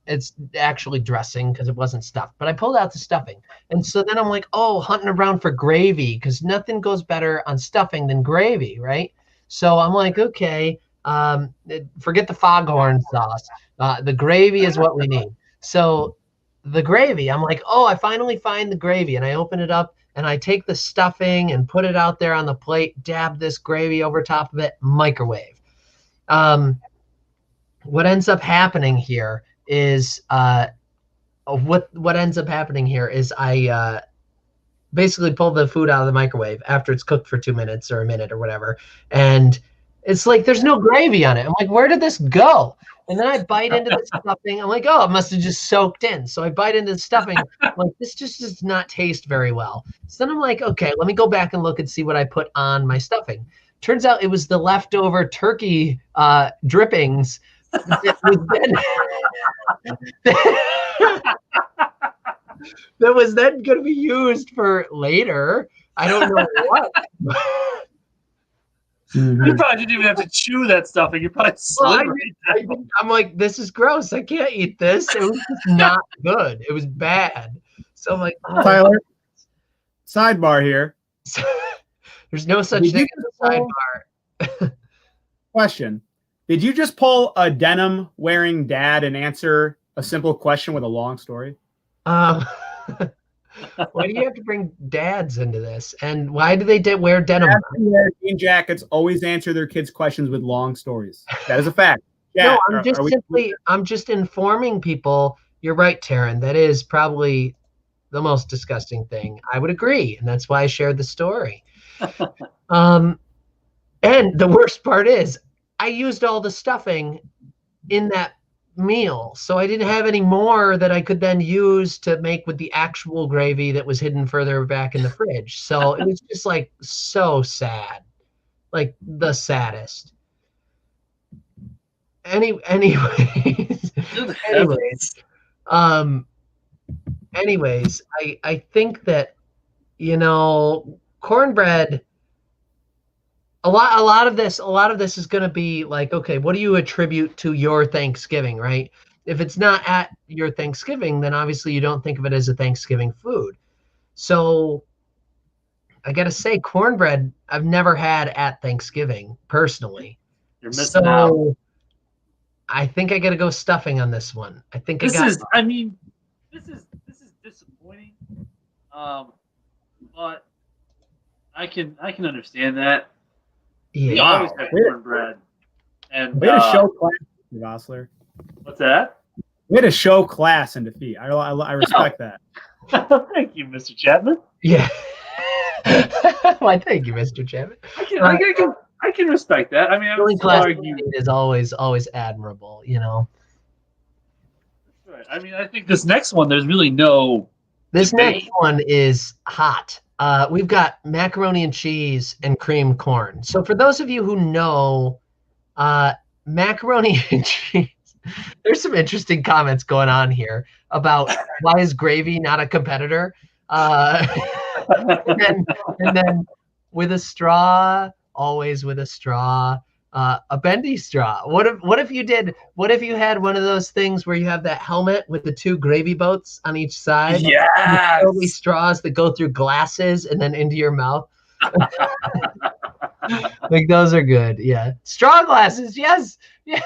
it's actually dressing because it wasn't stuffed. But I pulled out the stuffing. And so then I'm like, oh, hunting around for gravy because nothing goes better on stuffing than gravy, right? So I'm like, okay, forget the foghorn sauce. The gravy is what we need. So the gravy, I'm like, oh, I finally find the gravy. And I open it up and I take the stuffing and put it out there on the plate, dab this gravy over top of it, microwave. What ends up happening here is I basically pull the food out of the microwave after it's cooked for 2 minutes or a minute or whatever, and it's like there's no gravy on it. I'm like, where did this go? And then I bite into the stuffing. I'm like, oh, it must have just soaked in. So I bite into the stuffing. I'm like, this just does not taste very well. So then I'm like, okay, let me go back and look and see what I put on my stuffing. Turns out it was the leftover turkey drippings that was then going to be used for later. I don't know what. You probably didn't even have to chew that stuffing. You probably I'm like, this is gross. I can't eat this. It was just not good. It was bad. So I'm like, oh. Tyler, sidebar here. There's no such thing as a sidebar. Question. Did you just pull a denim-wearing dad and answer a simple question with a long story? Why do you have to bring dads into this? And why do they wear denim? Dads who wear jean jackets always answer their kids' questions with long stories. That is a fact. Yeah, no, I'm just informing people. You're right, Taryn. That is probably the most disgusting thing. I would agree, and that's why I shared the story. And the worst part is, I used all the stuffing in that meal, so I didn't have any more that I could then use to make with the actual gravy that was hidden further back in the fridge. So it was just like so sad, like the saddest. Anyways, I think that cornbread. A lot of this is going to be like, okay, what do you attribute to your Thanksgiving, right? If it's not at your Thanksgiving, then obviously you don't think of it as a Thanksgiving food. So I got to say, cornbread I've never had at Thanksgiving personally. You're missing out. I think I got to go stuffing on this one. This is disappointing. But I can understand that. Yeah. We always have cornbread. And way to show class, Vossler. What's that? Way to show class and defeat. I respect that. Thank you, Mr. Chapman. Yeah. Why, thank you, Mr. Chapman. I can respect that. I mean, I would argue is always admirable, Right. I mean, I think this next one, there's really no. This debate. next one is hot. We've got macaroni and cheese and cream corn. So for those of you who know macaroni and cheese, there's some interesting comments going on here about why is gravy not a competitor? And then with a straw, always with a straw, a bendy straw. What if you had one of those things where you have that helmet with the 2 gravy boats on each side? Yeah. These straws that go through glasses and then into your mouth. Like those are good. Yeah. Straw glasses. Yes. Yeah.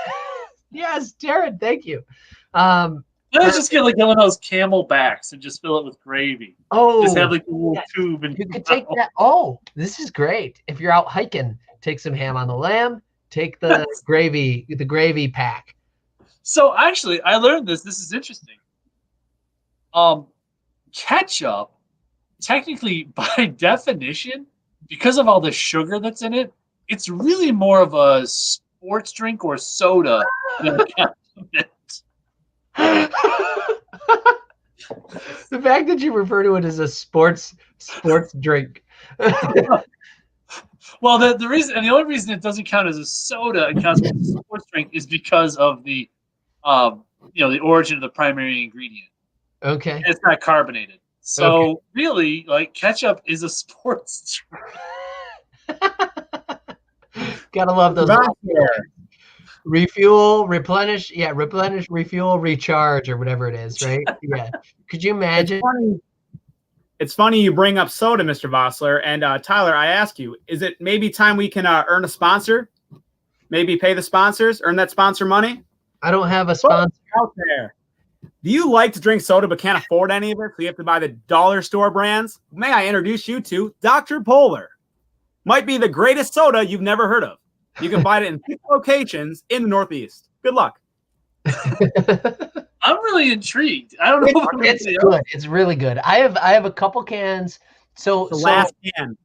Yes. Jared, thank you. Let's just get like one of those Camelbacks and just fill it with gravy. Oh, just have like a little tube. And you could take that. Oh, this is great. If you're out hiking, take some ham on the lamb. Take the gravy pack. So actually, I learned this. This is interesting. Ketchup technically, by definition, because of all the sugar that's in it, it's really more of a sports drink or soda than a condiment. The fact that you refer to it as a sports drink. Well, the reason, and the only reason it doesn't count as a soda and counts as a sports drink is because of the, the origin of the primary ingredient. Okay. And it's not carbonated. So really, like, ketchup is a sports drink. Gotta love those. Refuel, replenish, refuel, recharge, or whatever it is, right? Yeah. Could you imagine? It's funny you bring up soda, Mr. Vossler. And Tyler, I ask you, is it maybe time we can earn a sponsor? Maybe pay the sponsors, earn that sponsor money? I don't have a sponsor out there. Do you like to drink soda but can't afford any of it, so you have to buy the dollar store brands? May I introduce you to Dr. Polar? Might be the greatest soda you've never heard of. You can buy it in 6 locations in the Northeast. Good luck. I'm really intrigued. I don't know. It's good. It's really good. I have a couple cans. So the last can.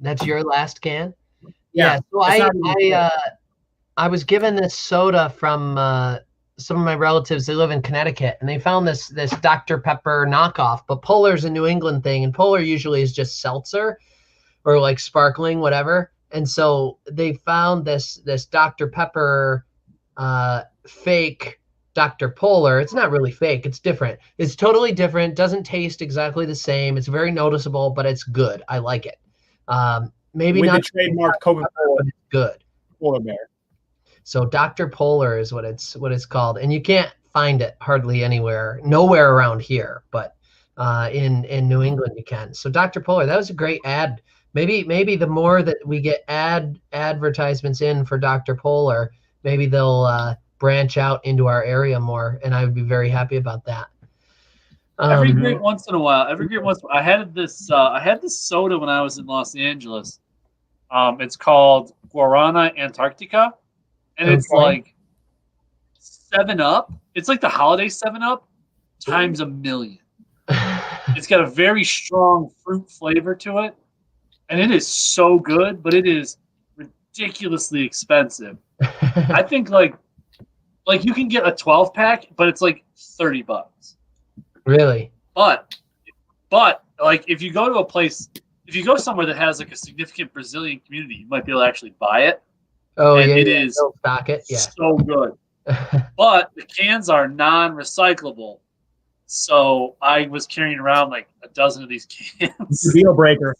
That's your last can? Yeah. So I was given this soda from some of my relatives. They live in Connecticut, and they found this Dr. Pepper knockoff. But Polar's a New England thing, and Polar usually is just seltzer or like sparkling, whatever. And so they found this Dr. Pepper fake Dr. Polar. It's not really fake. It's different. It's totally different. Doesn't taste exactly the same. It's very noticeable, but it's good. I like it. Maybe with not the trademark Coca-Cola, but it's good. Polar Bear. So Dr. Polar is what it's called, and you can't find it hardly nowhere around here, but in New England you can. So Dr. Polar, that was a great ad. Maybe the more that we get advertisements in for Dr. Polar, maybe they'll branch out into our area more, and I would be very happy about that. Every great once in a while. I had this soda when I was in Los Angeles. It's called Guarana Antarctica, and it's like 7-Up. It's like the holiday 7-Up times 1,000,000. It's got a very strong fruit flavor to it, and it is so good, but it is ridiculously expensive. I think like you can get a 12-pack, but it's like $30. Really? But like if you go to a place, if you go somewhere that has like a significant Brazilian community, you might be able to actually buy it. Oh, and yeah, it is stock it. Yeah. So good. But the cans are non-recyclable. So I was carrying around like a dozen of these cans. Deal breaker.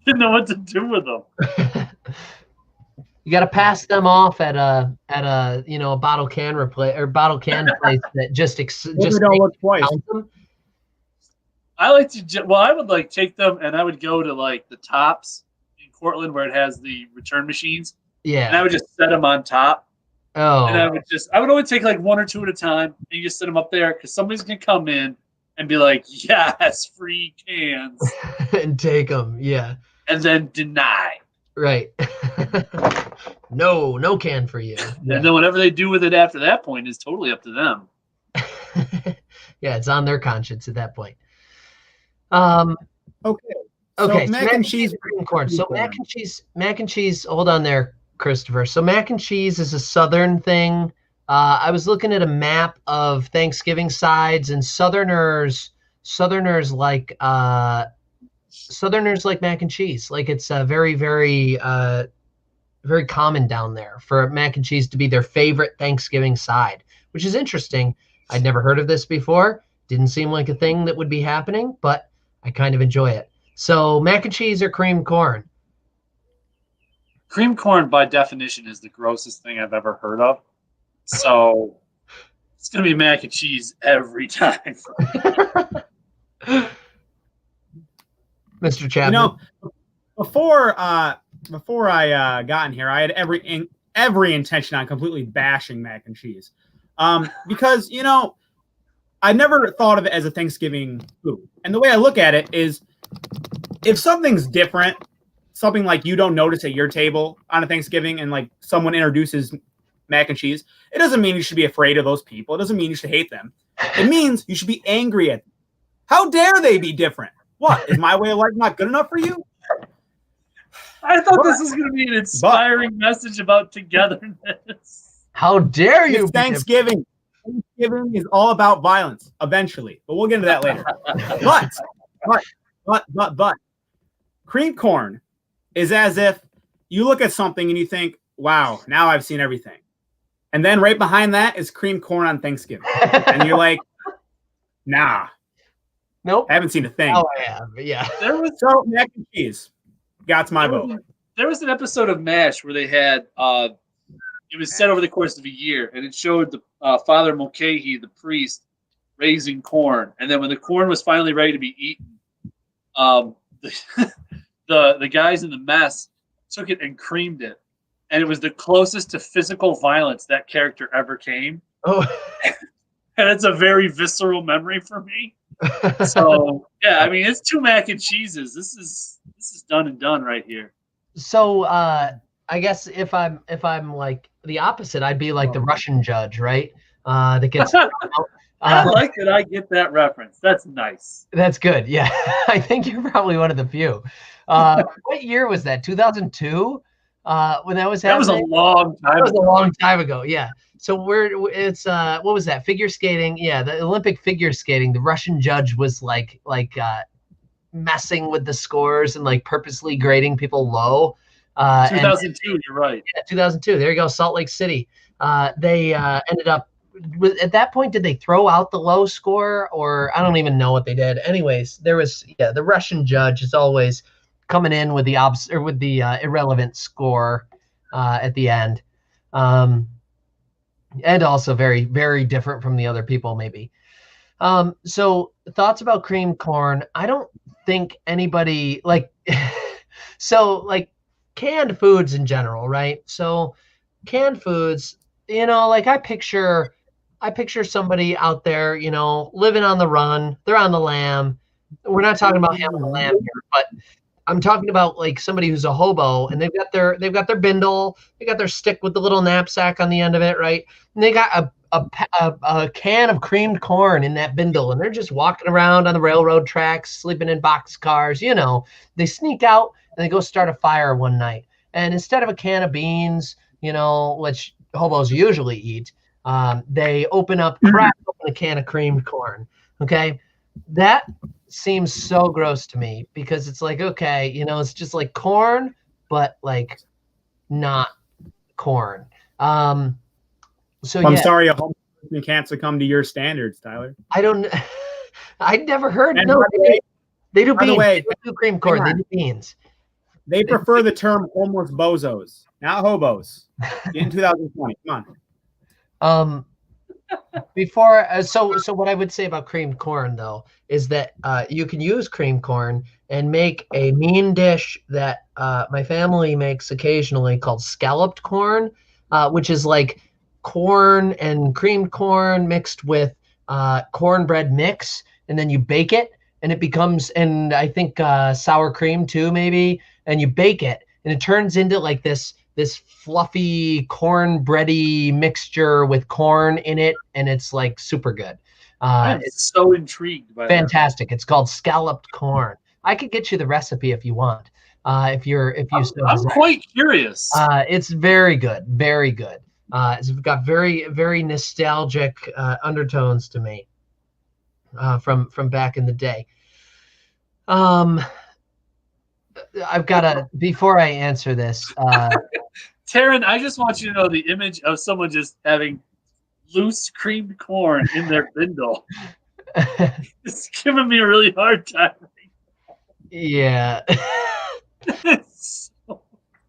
Didn't know what to do with them. You got to pass them off at a bottle can place that just don't look twice. Them. I like to. Well, I would like take them and I would go to like the Tops in Cortland where it has the return machines. Yeah. And I would just set them on top. Oh. And I would only take like 1 or 2 at a time, and you just set them up there because somebody's gonna come in and be like, "Yes, free cans," and take them. Yeah. And then deny. Right. No can for you. Yeah. And then whatever they do with it after that point is totally up to them. Yeah, it's on their conscience at that point. Okay. Okay. So mac and cheese, and corn. So mac and cheese. Hold on there, Christopher. So mac and cheese is a Southern thing. I was looking at a map of Thanksgiving sides, and Southerners like mac and cheese. Like it's very, very, very common down there for mac and cheese to be their favorite Thanksgiving side, which is interesting. I'd never heard of this before. Didn't seem like a thing that would be happening, but I kind of enjoy it. So mac and cheese or cream corn? Cream corn, by definition, is the grossest thing I've ever heard of. So it's going to be mac and cheese every time. Mr. Chapman. You know, before I got in here, I had every intention on completely bashing mac and cheese, because I never thought of it as a Thanksgiving food. And the way I look at it is, if something's different, something like you don't notice at your table on a Thanksgiving, and like someone introduces mac and cheese, it doesn't mean you should be afraid of those people. It doesn't mean you should hate them. It means you should be angry at them. How dare they be different? What? Is my way of life not good enough for you? I thought this was going to be an inspiring message about togetherness. How dare you? It's Thanksgiving. Thanksgiving is all about violence eventually, but we'll get into that later. But cream corn is as if you look at something and you think, wow, now I've seen everything. And then right behind that is cream corn on Thanksgiving. And you're like, nah. Nope. I haven't seen a thing. Oh, I have. Yeah. So mac and cheese. Got my vote. There was an episode of MASH where they had it was set over the course of a year, and it showed the Father Mulcahy, the priest, raising corn, and then when the corn was finally ready to be eaten, the guys in the mess took it and creamed it, and it was the closest to physical violence that character ever came. Oh, and it's a very visceral memory for me. So yeah, I mean, it's 2 mac and cheeses. This is done and done right here. So I guess if I'm like the opposite, I'd be like the Russian judge, right? That gets. I like that. I get that reference. That's nice. That's good. Yeah, I think you're probably one of the few. What year was that? 2002. When that was happening. That was a long time. That was a long time ago. Yeah. So it's what was that? Figure skating. Yeah, the Olympic figure skating. The Russian judge was like messing with the scores and like purposely grading people low. 2002. You're right. Yeah, 2002. There you go. Salt Lake City. They ended up. At that point, did they throw out the low score, or I don't even know what they did. Anyways, there was the Russian judge is always coming in with the irrelevant score at the end, and also very, very different from the other people maybe. So thoughts about cream corn? I don't think anybody like so like canned foods in general, right? So canned foods, like I picture somebody out there, living on the run. They're on the lam. We're not talking about ham on the lamb here, but I'm talking about like somebody who's a hobo, and they've got their bindle, they got their stick with the little knapsack on the end of it, right? And they got a can of creamed corn in that bindle, and they're just walking around on the railroad tracks, sleeping in boxcars. They sneak out and they go start a fire one night, and instead of a can of beans, which hobos usually eat, they crack open a can of creamed corn. Okay, that seems so gross to me because it's like, okay, it's just like corn, but like not corn. So I'm sorry, a homo can't succumb to your standards, Tyler. I'd never heard. And No, they do by beans. The way, they do cream corn. They do beans. They prefer the term homeless bozos, not hobos. In 2020, come on. Before, so what I would say about creamed corn though is that you can use creamed corn and make a mean dish that my family makes occasionally called scalloped corn, which is like corn and creamed corn mixed with cornbread mix, and then you bake it, and it becomes, and I think sour cream too maybe, and you bake it, and it turns into like this fluffy cornbready mixture with corn in it, and it's like super good. It's so intrigued by fantastic. It's called scalloped corn. I could get you the recipe if you want. I'm quite curious. It's very good, very good. It's got very, very nostalgic undertones to me from back in the day. I've got before I answer this. Taryn, I just want you to know the image of someone just having loose creamed corn in their bindle. It's giving me a really hard time. Yeah. It's so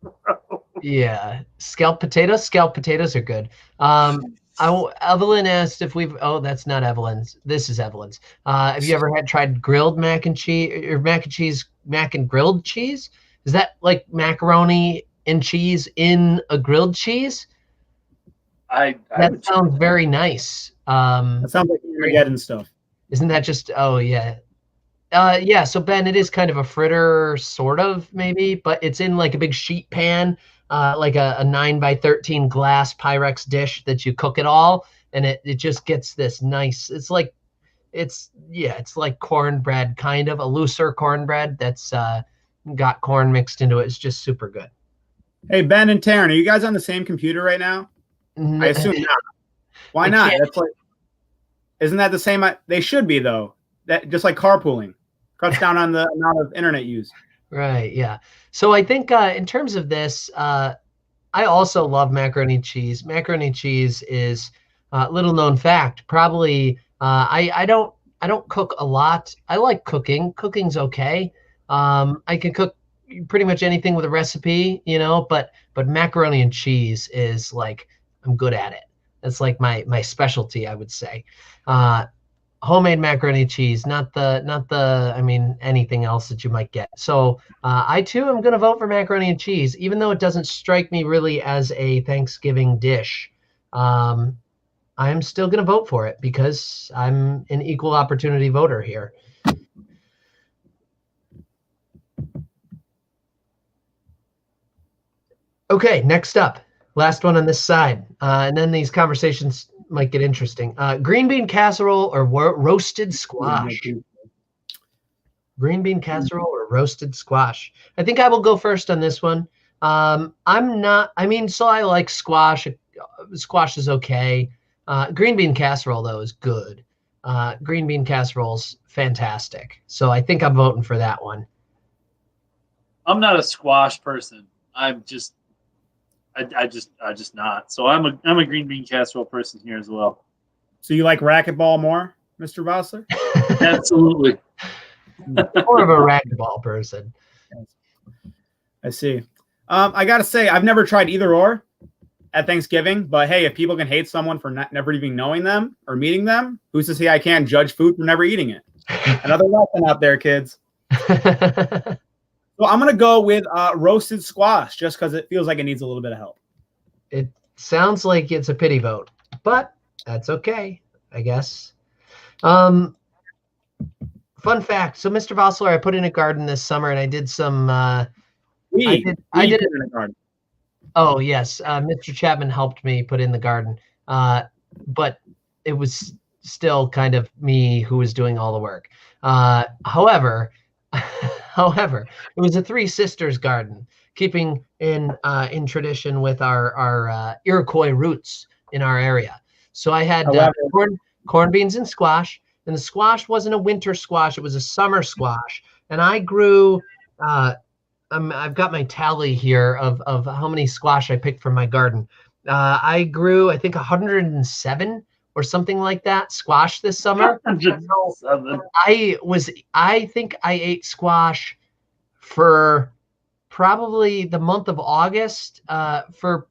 gross. Yeah. Scalloped potatoes are good. Evelyn asked if that's not Evelyn's. This is Evelyn's. Have you ever tried grilled mac and cheese or mac and grilled cheese? Is that like macaroni and cheese in a grilled cheese? That sounds very nice. That sounds like you're getting stuff. Isn't that just? Oh yeah. Yeah. So Ben, it is kind of a fritter, sort of maybe, but it's in like a big sheet pan, like a 9x13 glass Pyrex dish that you cook it all, and it just gets this nice. It's like it's like cornbread, kind of a looser cornbread that's got corn mixed into it. It's just super good. Hey, Ben and Taryn, are you guys on the same computer right now? I assume not. Why not? That's like, isn't that the same? They should be though. That just like carpooling cuts down on the amount of internet use. Right. Yeah. So I think in terms of this, I also love macaroni and cheese. Macaroni and cheese is little known fact. Probably I don't cook a lot. I like cooking. Cooking's okay. I can cook pretty much anything with a recipe, but macaroni and cheese is like I'm good at it. That's like my specialty, I would say. Homemade macaroni and cheese, not the I mean anything else that you might get. So I too am going to vote for macaroni and cheese, even though it doesn't strike me really as a Thanksgiving dish. I am still going to vote for it because I'm an equal opportunity voter here. Okay, next up, last one on this side, and then these conversations might get interesting. Green bean casserole or roasted squash? Green bean casserole or roasted squash? I think I will go first on this one. So I like squash. Squash is okay. Green bean casserole, though, is good. Green bean casserole's fantastic. So I think I'm voting for that one. I'm not a squash person. I'm just not. So I'm a green bean casserole person here as well. So you like racquetball more, Mr. Vossler? Absolutely. More of a racquetball person. I see. I gotta say, I've never tried either or at Thanksgiving. But hey, if people can hate someone for never even knowing them or meeting them, who's to say I can't judge food for never eating it? Another lesson out there, kids. So I'm going to go with roasted squash just because it feels like it needs a little bit of help. It sounds like it's a pity vote, but that's okay, I guess. Fun fact. So, Mr. Vossler, I put in a garden this summer, and I did some. I did it in a garden. Oh yes, Mr. Chapman helped me put in the garden, but it was still kind of me who was doing all the work. However, it was a Three Sisters garden, keeping in tradition with our Iroquois roots in our area. So I had corn beans and squash, and the squash wasn't a winter squash; it was a summer squash. And I grew. I've got my tally here of how many squash I picked from my garden. I grew, I think, 107 or something like that squash this summer. I think I ate squash for probably the month of August for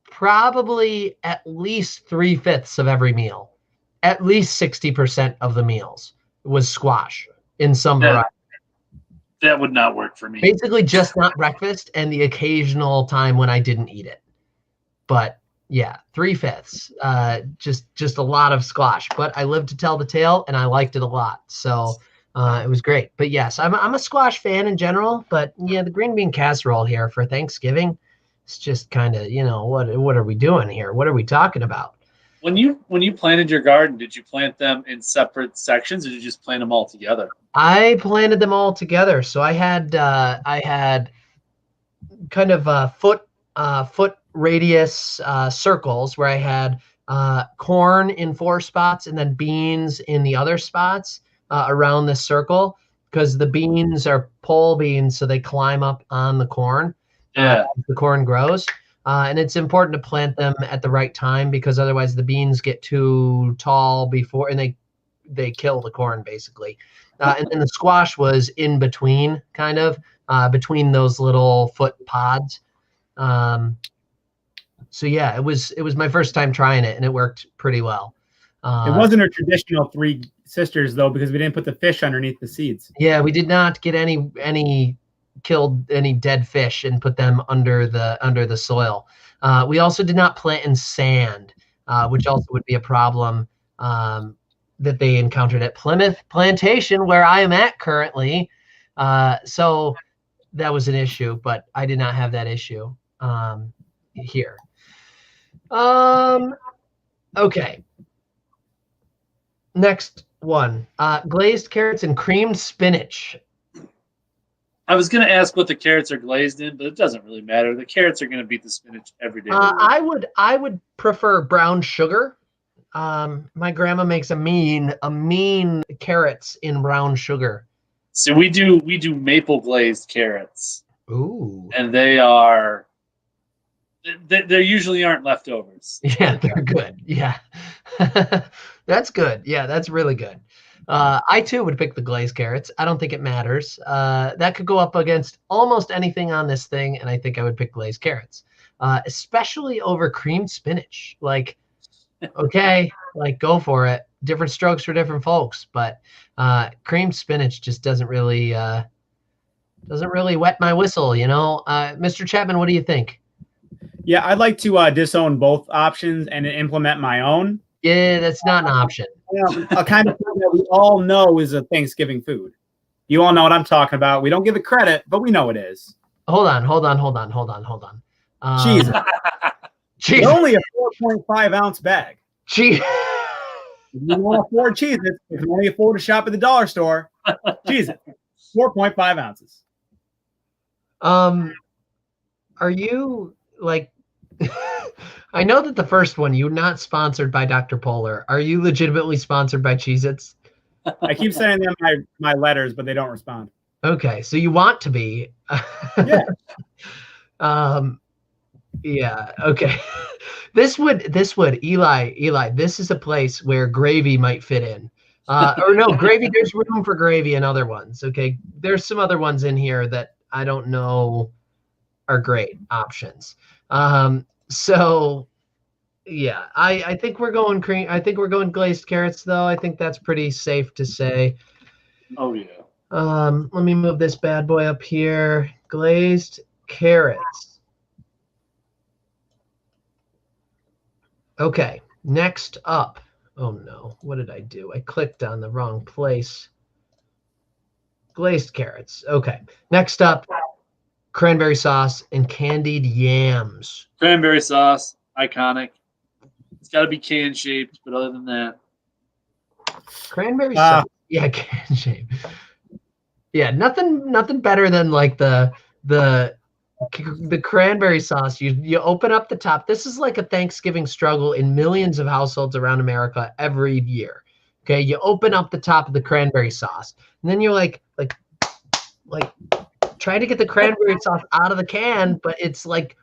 probably at least 3/5 of every meal. At least 60% of the meals was squash in some variety. That would not work for me. Basically just not breakfast and the occasional time when I didn't eat it. But yeah, 3/5. Just a lot of squash. But I lived to tell the tale and I liked it a lot. So it was great. But yes, I'm a squash fan in general. But yeah, the green bean casserole here for Thanksgiving, it's just kind of, what are we doing here? What are we talking about? When you planted your garden, did you plant them in separate sections or did you just plant them all together? I planted them all together. So I had kind of foot radius circles where I had corn in 4 spots and then beans in the other spots around this circle, because the beans are pole beans, so they climb up on the corn. Yeah, the corn grows. And it's important to plant them at the right time, because otherwise the beans get too tall before, and they kill the corn basically. And then the squash was in between, kind of between those little foot pods. So yeah, it was my first time trying it, and it worked pretty well. It wasn't a traditional Three Sisters though, because we didn't put the fish underneath the seeds. Yeah, we did not get killed any dead fish and put them under the soil. We also did not plant in sand, which also would be a problem that they encountered at Plymouth Plantation, where I am at currently. So that was an issue, but I did not have that issue here. Okay. Next one. Glazed carrots and creamed spinach. I was going to ask what the carrots are glazed in, but it doesn't really matter. The carrots are going to beat the spinach every day. I would prefer brown sugar. My grandma makes a mean carrots in brown sugar. So we do maple glazed carrots. Ooh. And they usually aren't leftovers. Yeah, they're good. Yeah. That's good. Yeah, that's really good. I too would pick the glazed carrots. I don't think it matters. That could go up against almost anything on this thing, and I think I would pick glazed carrots, especially over creamed spinach. Like, okay, like go for it. Different strokes for different folks, but creamed spinach just doesn't really wet my whistle, you know. Mr. Chapman, what do you think? Yeah, I'd like to disown both options and implement my own. Yeah, that's not an option. A kind of food that we all know is a Thanksgiving food. You all know what I'm talking about. We don't give it credit, but we know it is. Hold on. Cheese. Cheese. Only a 4.5 ounce bag. Cheese. If you want to afford cheese, if you can only afford to shop at the dollar store, cheese it. 4.5 ounces. Are you like? I know that the first one, you're not sponsored by Dr. Polar. Are you legitimately sponsored by Cheez-Its? I keep sending them my letters, but they don't respond. Okay, so you want to be. Yeah. Yeah, okay. This would, Eli, this is a place where gravy might fit in. Or no, gravy, there's room for gravy in other ones. Okay. There's some other ones in here that I don't know are great options. So yeah, I think we're going cream. I think we're going glazed carrots though. I think that's pretty safe to say. Oh yeah. Let me move this bad boy up here. Glazed carrots. Okay, next up. Oh no, what did I do? I clicked on the wrong place. Glazed carrots. Okay, next up, cranberry sauce and candied yams. Cranberry sauce, iconic. It's got to be can shaped, but other than that, cranberry sauce. Yeah, can shaped. Yeah, nothing better than like the cranberry sauce. You open up the top. This is like a Thanksgiving struggle in millions of households around America every year. Okay, you open up the top of the cranberry sauce, and then you're like try to get the cranberry sauce out of the can, but it's like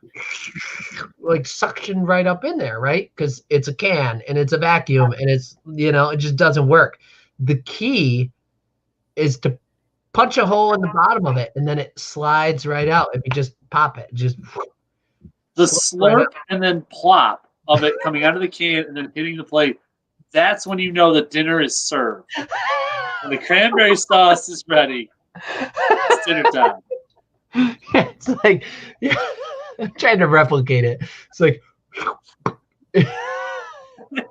suction right up in there, right? Because it's a can and it's a vacuum and it's, it just doesn't work. The key is to punch a hole in the bottom of it and then it slides right out. If you just pop it, just the slurp and then plop of it coming out of the can and then hitting the plate. That's when you know that dinner is served. When the cranberry sauce is ready, it's dinner time. It's like, yeah, I'm trying to replicate it. It's like,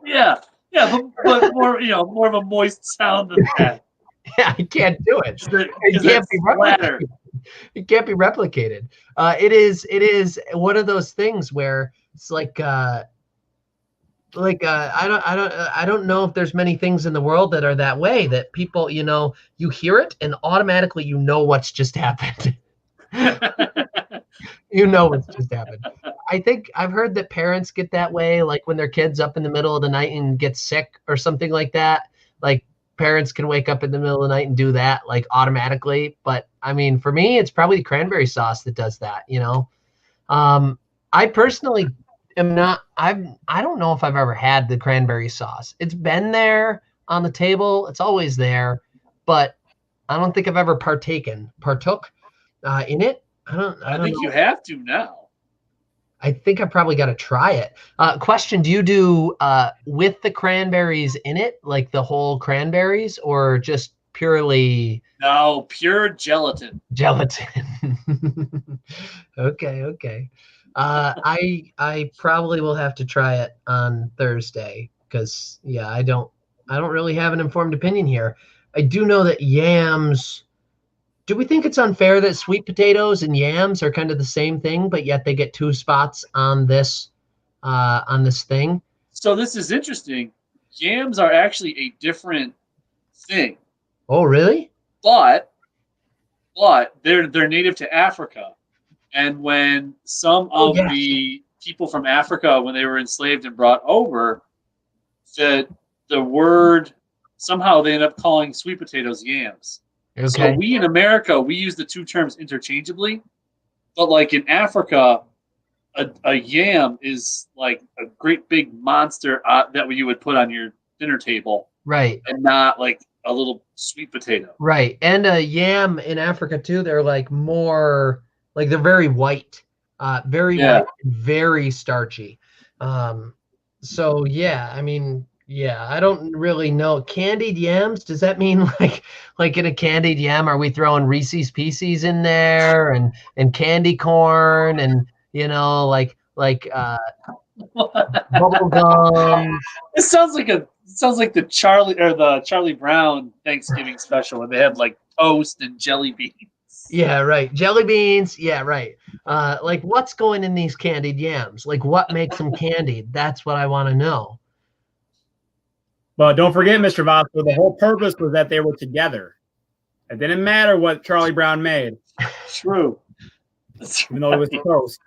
yeah, but more, more of a moist sound than that. Yeah, I can't do it. It can't be replicated. It can't be replicated. It is one of those things where it's like I don't know if there's many things in the world that are that way, that people, you hear it and automatically you know what's just happened. You know what's just happened. I think I've heard that parents get that way, like when their kid's up in the middle of the night and get sick or something like that. Like parents can wake up in the middle of the night and do that like automatically. But I mean, for me, it's probably the cranberry sauce that does that, I personally am not, I don't know if I've ever had the cranberry sauce. It's been there on the table. It's always there, but I don't think I've ever partook in it. I think you have to now. I think I probably got to try it. Question: do you do with the cranberries in it, like the whole cranberries, or just purely? No, pure gelatin. Gelatin. Okay. I probably will have to try it on Thursday because I don't really have an informed opinion here. I do know that yams. Do we think it's unfair that sweet potatoes and yams are kind of the same thing, but yet they get 2 spots on this thing? So this is interesting. Yams are actually a different thing. Oh, really? But they're native to Africa, and when some of the people from Africa, when they were enslaved and brought over, the word somehow they end up calling sweet potatoes yams. Okay. So we in America, we use the two terms interchangeably, but like in Africa, a yam is like a great big monster that you would put on your dinner table, Right. and not like a little sweet potato. Right. And a yam in Africa too, they're like more like they're very white. Very white, very starchy. So yeah, I mean, yeah, I don't really know. Candied yams, does that mean like in a candied yam, are we throwing Reese's Pieces in there and candy corn and like bubble gum? It sounds like the Charlie Brown Thanksgiving special where they have like toast and jelly beans. Yeah, right. Jelly beans. Yeah, right. Like what's going in these candied yams? Like what makes them candied? That's what I want to know. But don't forget, Mr. Vossler, the whole purpose was that they were together. It didn't matter what Charlie Brown made. True. Even though it was toast.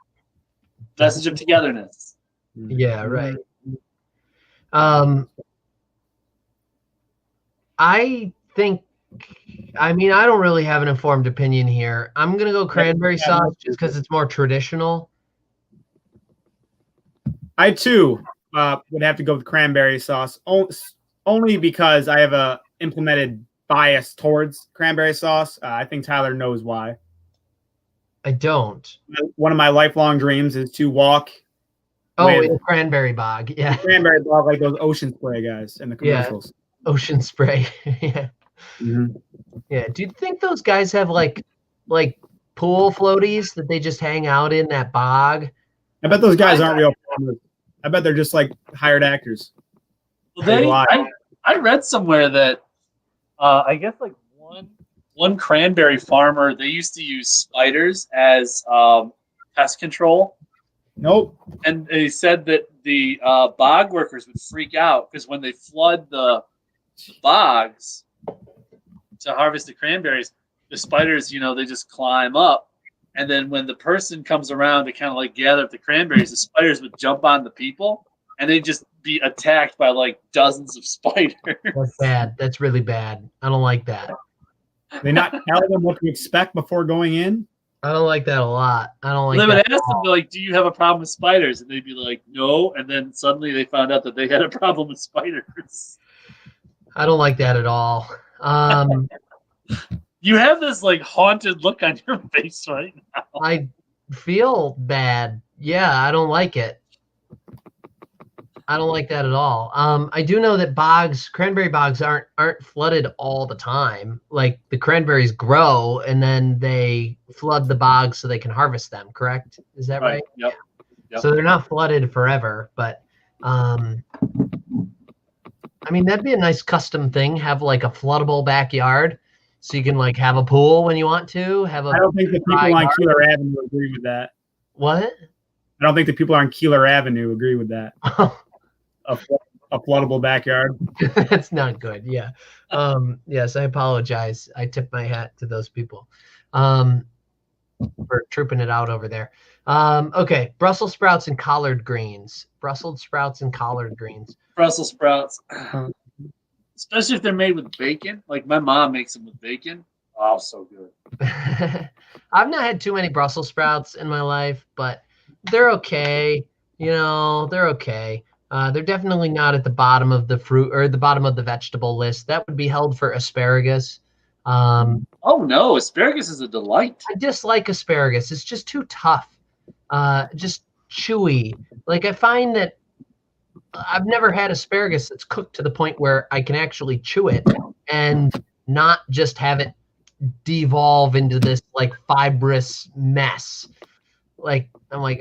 Message of togetherness. Yeah, right. I think, I mean, I don't really have an informed opinion here. I'm going to go cranberry sauce just because it's more traditional. I, too, would have to go with cranberry sauce, only because I have a implemented bias towards cranberry sauce. I think Tyler knows why. I don't. One of my lifelong dreams is to walk in a cranberry bog. Yeah. Cranberry bog, like those Ocean Spray guys in the commercials. Yeah. Ocean Spray. Yeah. Mm-hmm. Yeah. Do you think those guys have like pool floaties that they just hang out in that bog? I bet those guys aren't real farmers. I bet they're just like hired actors. Well, I read somewhere that I guess like one cranberry farmer, they used to use spiders as pest control. Nope. And they said that the bog workers would freak out because when they flood the bogs to harvest the cranberries, the spiders, they just climb up. And then when the person comes around to kind of like gather up the cranberries, the spiders would jump on the people and they'd just be attacked by like dozens of spiders. That's bad. That's really bad. I don't like that. They not tell them what to expect before going in? I don't like that a lot. I don't like that. They would ask them, like, do you have a problem with spiders? And they'd be like, no. And then suddenly they found out that they had a problem with spiders. I don't like that at all. You have this like haunted look on your face right now. I feel bad. Yeah, I don't like it. I don't like that at all. I do know that cranberry bogs aren't flooded all the time. Like the cranberries grow and then they flood the bogs so they can harvest them, correct? Is that right? Yep. So they're not flooded forever, but I mean, that'd be a nice custom thing, have like a floodable backyard so you can like have a pool when you want to. I don't think the people on Keeler Avenue agree with that. What? I don't think the people on Keeler Avenue agree with that. A floodable backyard. That's not good. Yeah. Yes, I apologize. I tip my hat to those people for trooping it out over there. Okay. Brussels sprouts and collard greens. Brussels sprouts and collard greens. Brussels sprouts. Especially if they're made with bacon. Like my mom makes them with bacon. Oh, so good. I've not had too many Brussels sprouts in my life, but they're okay. They're okay. They're definitely not at the bottom of the fruit or the bottom of the vegetable list. That would be held for asparagus. Oh no, asparagus is a delight. I dislike asparagus. It's just too tough. Just chewy. Like I find that I've never had asparagus that's cooked to the point where I can actually chew it and not just have it devolve into this like fibrous mess. Like I'm like,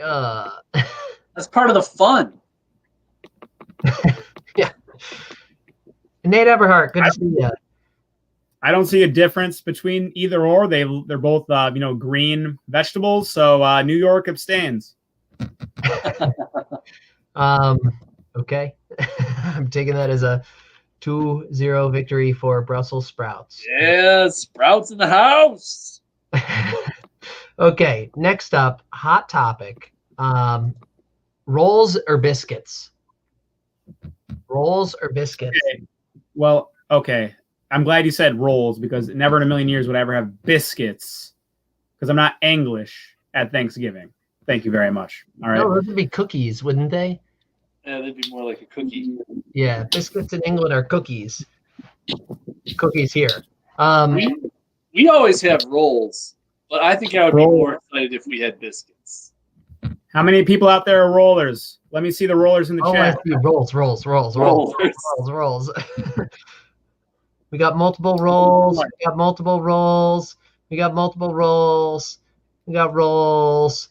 That's part of the fun. Yeah. Nate Everhart, good to see you. I don't see a difference between either or. They're both green vegetables. So New York abstains. Okay. I'm taking that as a 2-0 victory for Brussels sprouts. Yeah, sprouts in the house. Okay, next up, hot topic. Rolls or biscuits? Rolls or biscuits? Okay. Well, okay. I'm glad you said rolls because never in a million years would I ever have biscuits because I'm not English at Thanksgiving. Thank you very much. All right. No, those would be cookies, wouldn't they? Yeah, they'd be more like a cookie. Yeah, biscuits in England are cookies. Cookies here. We always have rolls, but I think I would be more excited if we had biscuits. How many people out there are rollers? Let me see the rollers in the chat. I see. Rolls. We got multiple rolls. We got multiple rolls. We got multiple rolls. We got rolls.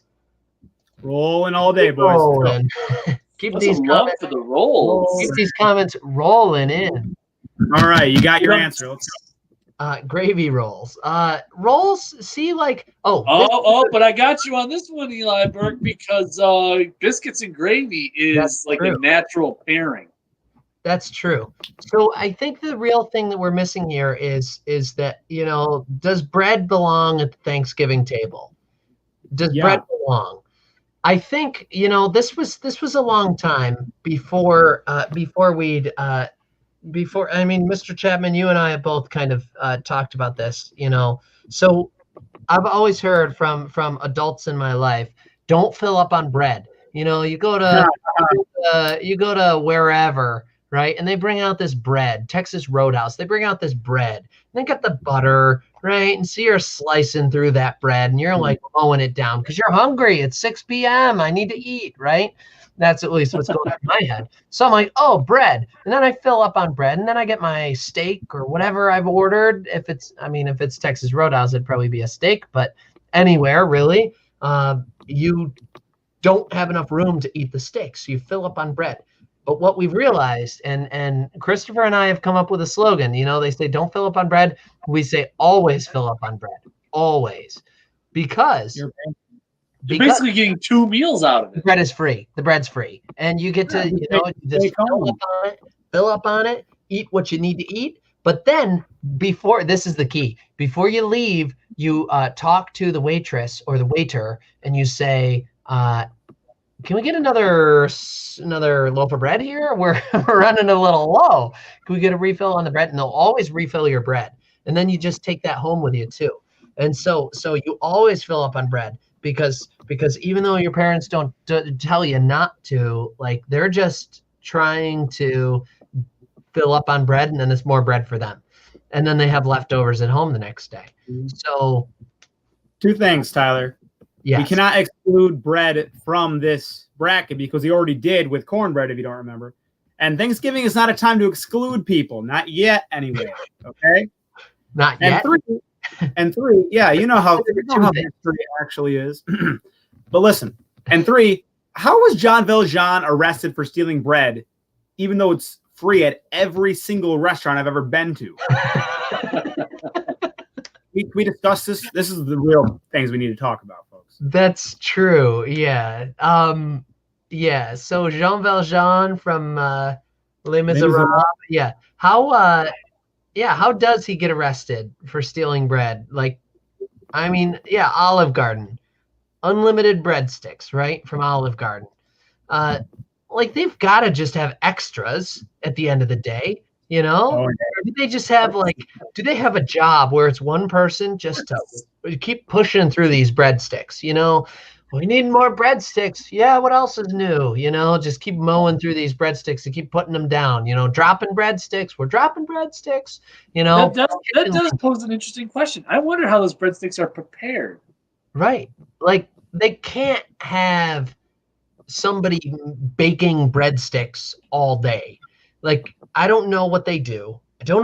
Rolling all day, boys. Rolling. Keep That's these some love comments. for the rolls. Keep these comments rolling in. All right, you got your answer. Let's go. Gravy rolls. Rolls. See, like But I got you on this one, Eli Burke, because biscuits and gravy is like a natural pairing. That's true. So I think the real thing that we're missing here is that, you know, does bread belong at the Thanksgiving table? Does bread belong? I think, you know, this was a long time before Mr. Chapman, you and I have both kind of talked about this, you know. So I've always heard from adults in my life, don't fill up on bread. You know, you go to wherever, right? And they bring out this bread, Texas Roadhouse. They bring out this bread. And they got the butter, right? And so you're slicing through that bread and you're like mowing it down because you're hungry. It's 6 p.m. I need to eat, right? That's at least what's going on in my head. So I'm like, oh, bread. And then I fill up on bread. And then I get my steak or whatever I've ordered. If it's Texas Roadhouse, it'd probably be a steak. But anywhere, really, you don't have enough room to eat the steak. So you fill up on bread. But what we've realized, and Christopher and I have come up with a slogan, you know, they say, don't fill up on bread. We say, always fill up on bread. Always. Because you're basically getting 2 meals out of it. The bread is free. The bread's free. And you get to, you know, just fill up on it, eat what you need to eat. But then this is the key. Before you leave, you talk to the waitress or the waiter and you say, can we get another loaf of bread here? We're running a little low. Can we get a refill on the bread? And they'll always refill your bread. And then you just take that home with you too. And so you always fill up on bread because even though your parents don't tell you not to, like they're just trying to fill up on bread and then it's more bread for them. And then they have leftovers at home the next day. So 2 things, Tyler. Yes. We cannot exclude bread from this bracket because we already did with cornbread, if you don't remember. And Thanksgiving is not a time to exclude people. Not yet, anyway. Okay? Not yet. And three, yeah, you know how history actually is. But listen, and 3, how was Jean Valjean arrested for stealing bread, even though it's free at every single restaurant I've ever been to? we discussed this. This is the real things we need to talk about, folks. That's true. Yeah. Yeah. So Jean Valjean from Les Miserables. Yeah. How does he get arrested for stealing bread? Like, I mean, yeah, Olive Garden, unlimited breadsticks, right? From Olive Garden. Like they've got to just have extras at the end of the day, you know? Oh, yeah. Or do they just have do they have a job where it's one person just to keep pushing through these breadsticks, you know? We need more breadsticks. Yeah, what else is new? You know, just keep mowing through these breadsticks and keep putting them down, you know, dropping breadsticks. We're dropping breadsticks, you know. That does pose an interesting question. I wonder how those breadsticks are prepared. Right. Like they can't have somebody baking breadsticks all day. Like, I don't know what they do. I don't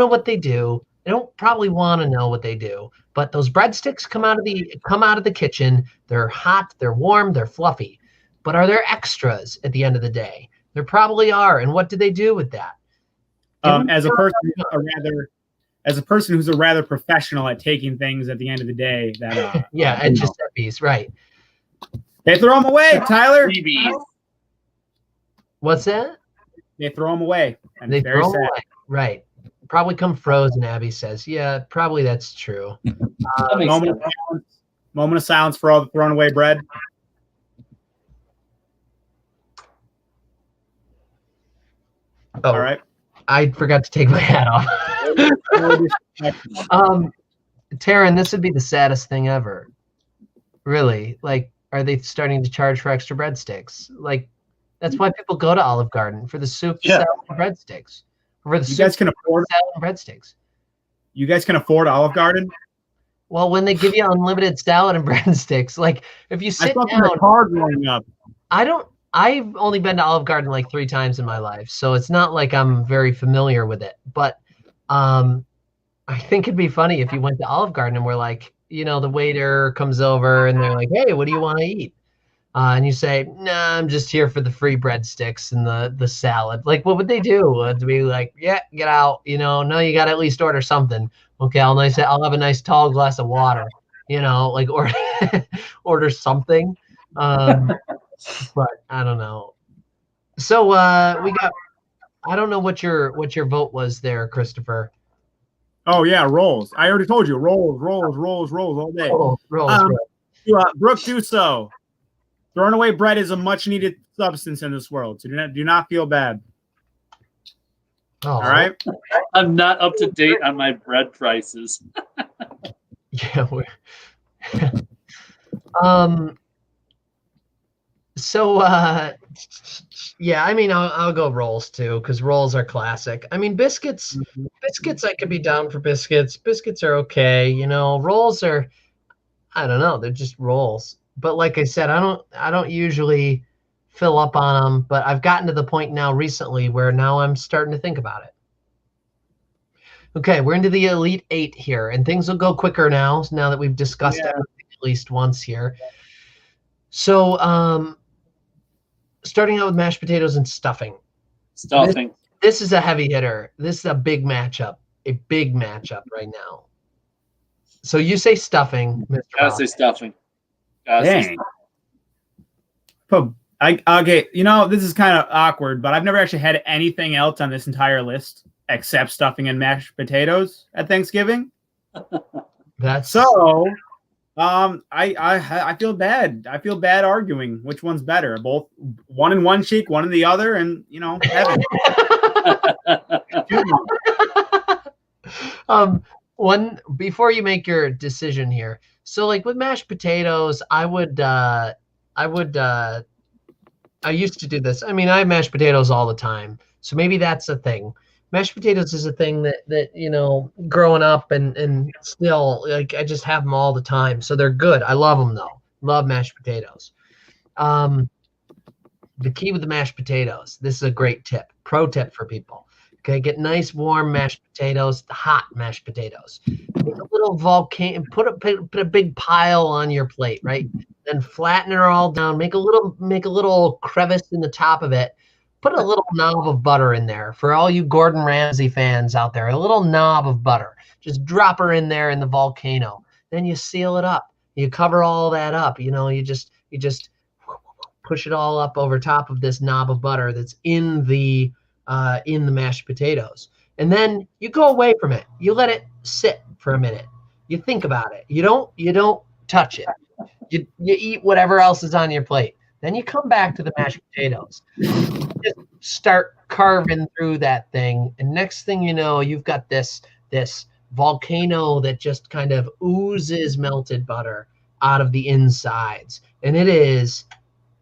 don't probably want to know what they do. But those breadsticks come out of the kitchen. They're hot, they're warm, they're fluffy. But are there extras at the end of the day? There probably are. And what do they do with that? As a person who's a rather professional at taking things at the end of the day, that at Giuseppe's, right? They throw them away, Tyler. Freebies. What's that? They throw them away. And They very throw sad. away. Right. Probably come frozen, Abby says. Yeah, probably that's true. That makes Moment sense. moment of silence for all the thrown away bread. Oh, All right. I forgot to take my hat off. Taryn, this would be the saddest thing ever. Really. Like, are they starting to charge for extra breadsticks? Like, that's why people go to Olive Garden, for the soup, Yeah. salad, and breadsticks. For the You soup, guys can afford salad, and breadsticks. you guys can afford Olive Garden. Well, when they give you unlimited salad and breadsticks, like if you I sit saw from the down, car growing up. I've only been to Olive Garden like 3 times in my life, so it's not like I'm very familiar with it. But I think it'd be funny if you went to Olive Garden and we're like, the waiter comes over and they're like, "Hey, what do you want to eat?" And you say, "Nah, I'm just here for the free breadsticks and the salad." Like, what would they do? Would they be like, "Yeah, get out. No, you got to at least order something." Okay, I'll have a nice tall glass of water. Like order something. But I don't know. So we got. I don't know what your vote was there, Christopher. Oh yeah, rolls. I already told you, rolls all day. Rolls. Brooke Duso. Throwing away bread is a much needed substance in this world, so do not feel bad. Oh, all right. I'm not up to date on my bread prices. Yeah. So yeah, I mean, I'll go rolls too, because rolls are classic. I mean, biscuits I could be down for biscuits. Biscuits are okay. Rolls are, I don't know, they're just rolls. But like I said, I don't usually fill up on them, but I've gotten to the point now recently where now I'm starting to think about it. Okay, we're into the Elite 8 here, and things will go quicker now that we've discussed everything at least once here. So starting out with mashed potatoes and stuffing. This is a heavy hitter. This is a big matchup right now. So you say stuffing, Mr. Gotta say stuffing. Dang. Okay, this is kind of awkward, but I've never actually had anything else on this entire list except stuffing and mashed potatoes at Thanksgiving. That's so. I feel bad. I feel bad arguing which one's better. Both one in one cheek, one in the other, and heaven. One before you make your decision here. So like with mashed potatoes, I used to do this. I mean, I have mashed potatoes all the time. So maybe that's a thing. Mashed potatoes is a thing that growing up and still, like, I just have them all the time. So they're good. I love them though. Love mashed potatoes. The key with the mashed potatoes, this is a great tip, pro tip for people. Okay, get nice warm mashed potatoes, hot mashed potatoes. Make a little volcano, put a big pile on your plate, right? Then flatten it all down. Make a little crevice in the top of it. Put a little knob of butter in there for all you Gordon Ramsay fans out there. A little knob of butter. Just drop her in there in the volcano. Then you seal it up. You cover all that up. You just push it all up over top of this knob of butter that's in the mashed potatoes. And then you go away from it. You let it sit for a minute. You think about it. You don't touch it. You eat whatever else is on your plate. Then you come back to the mashed potatoes. Just start carving through that thing, and next thing you know, you've got this volcano that just kind of oozes melted butter out of the insides, and it is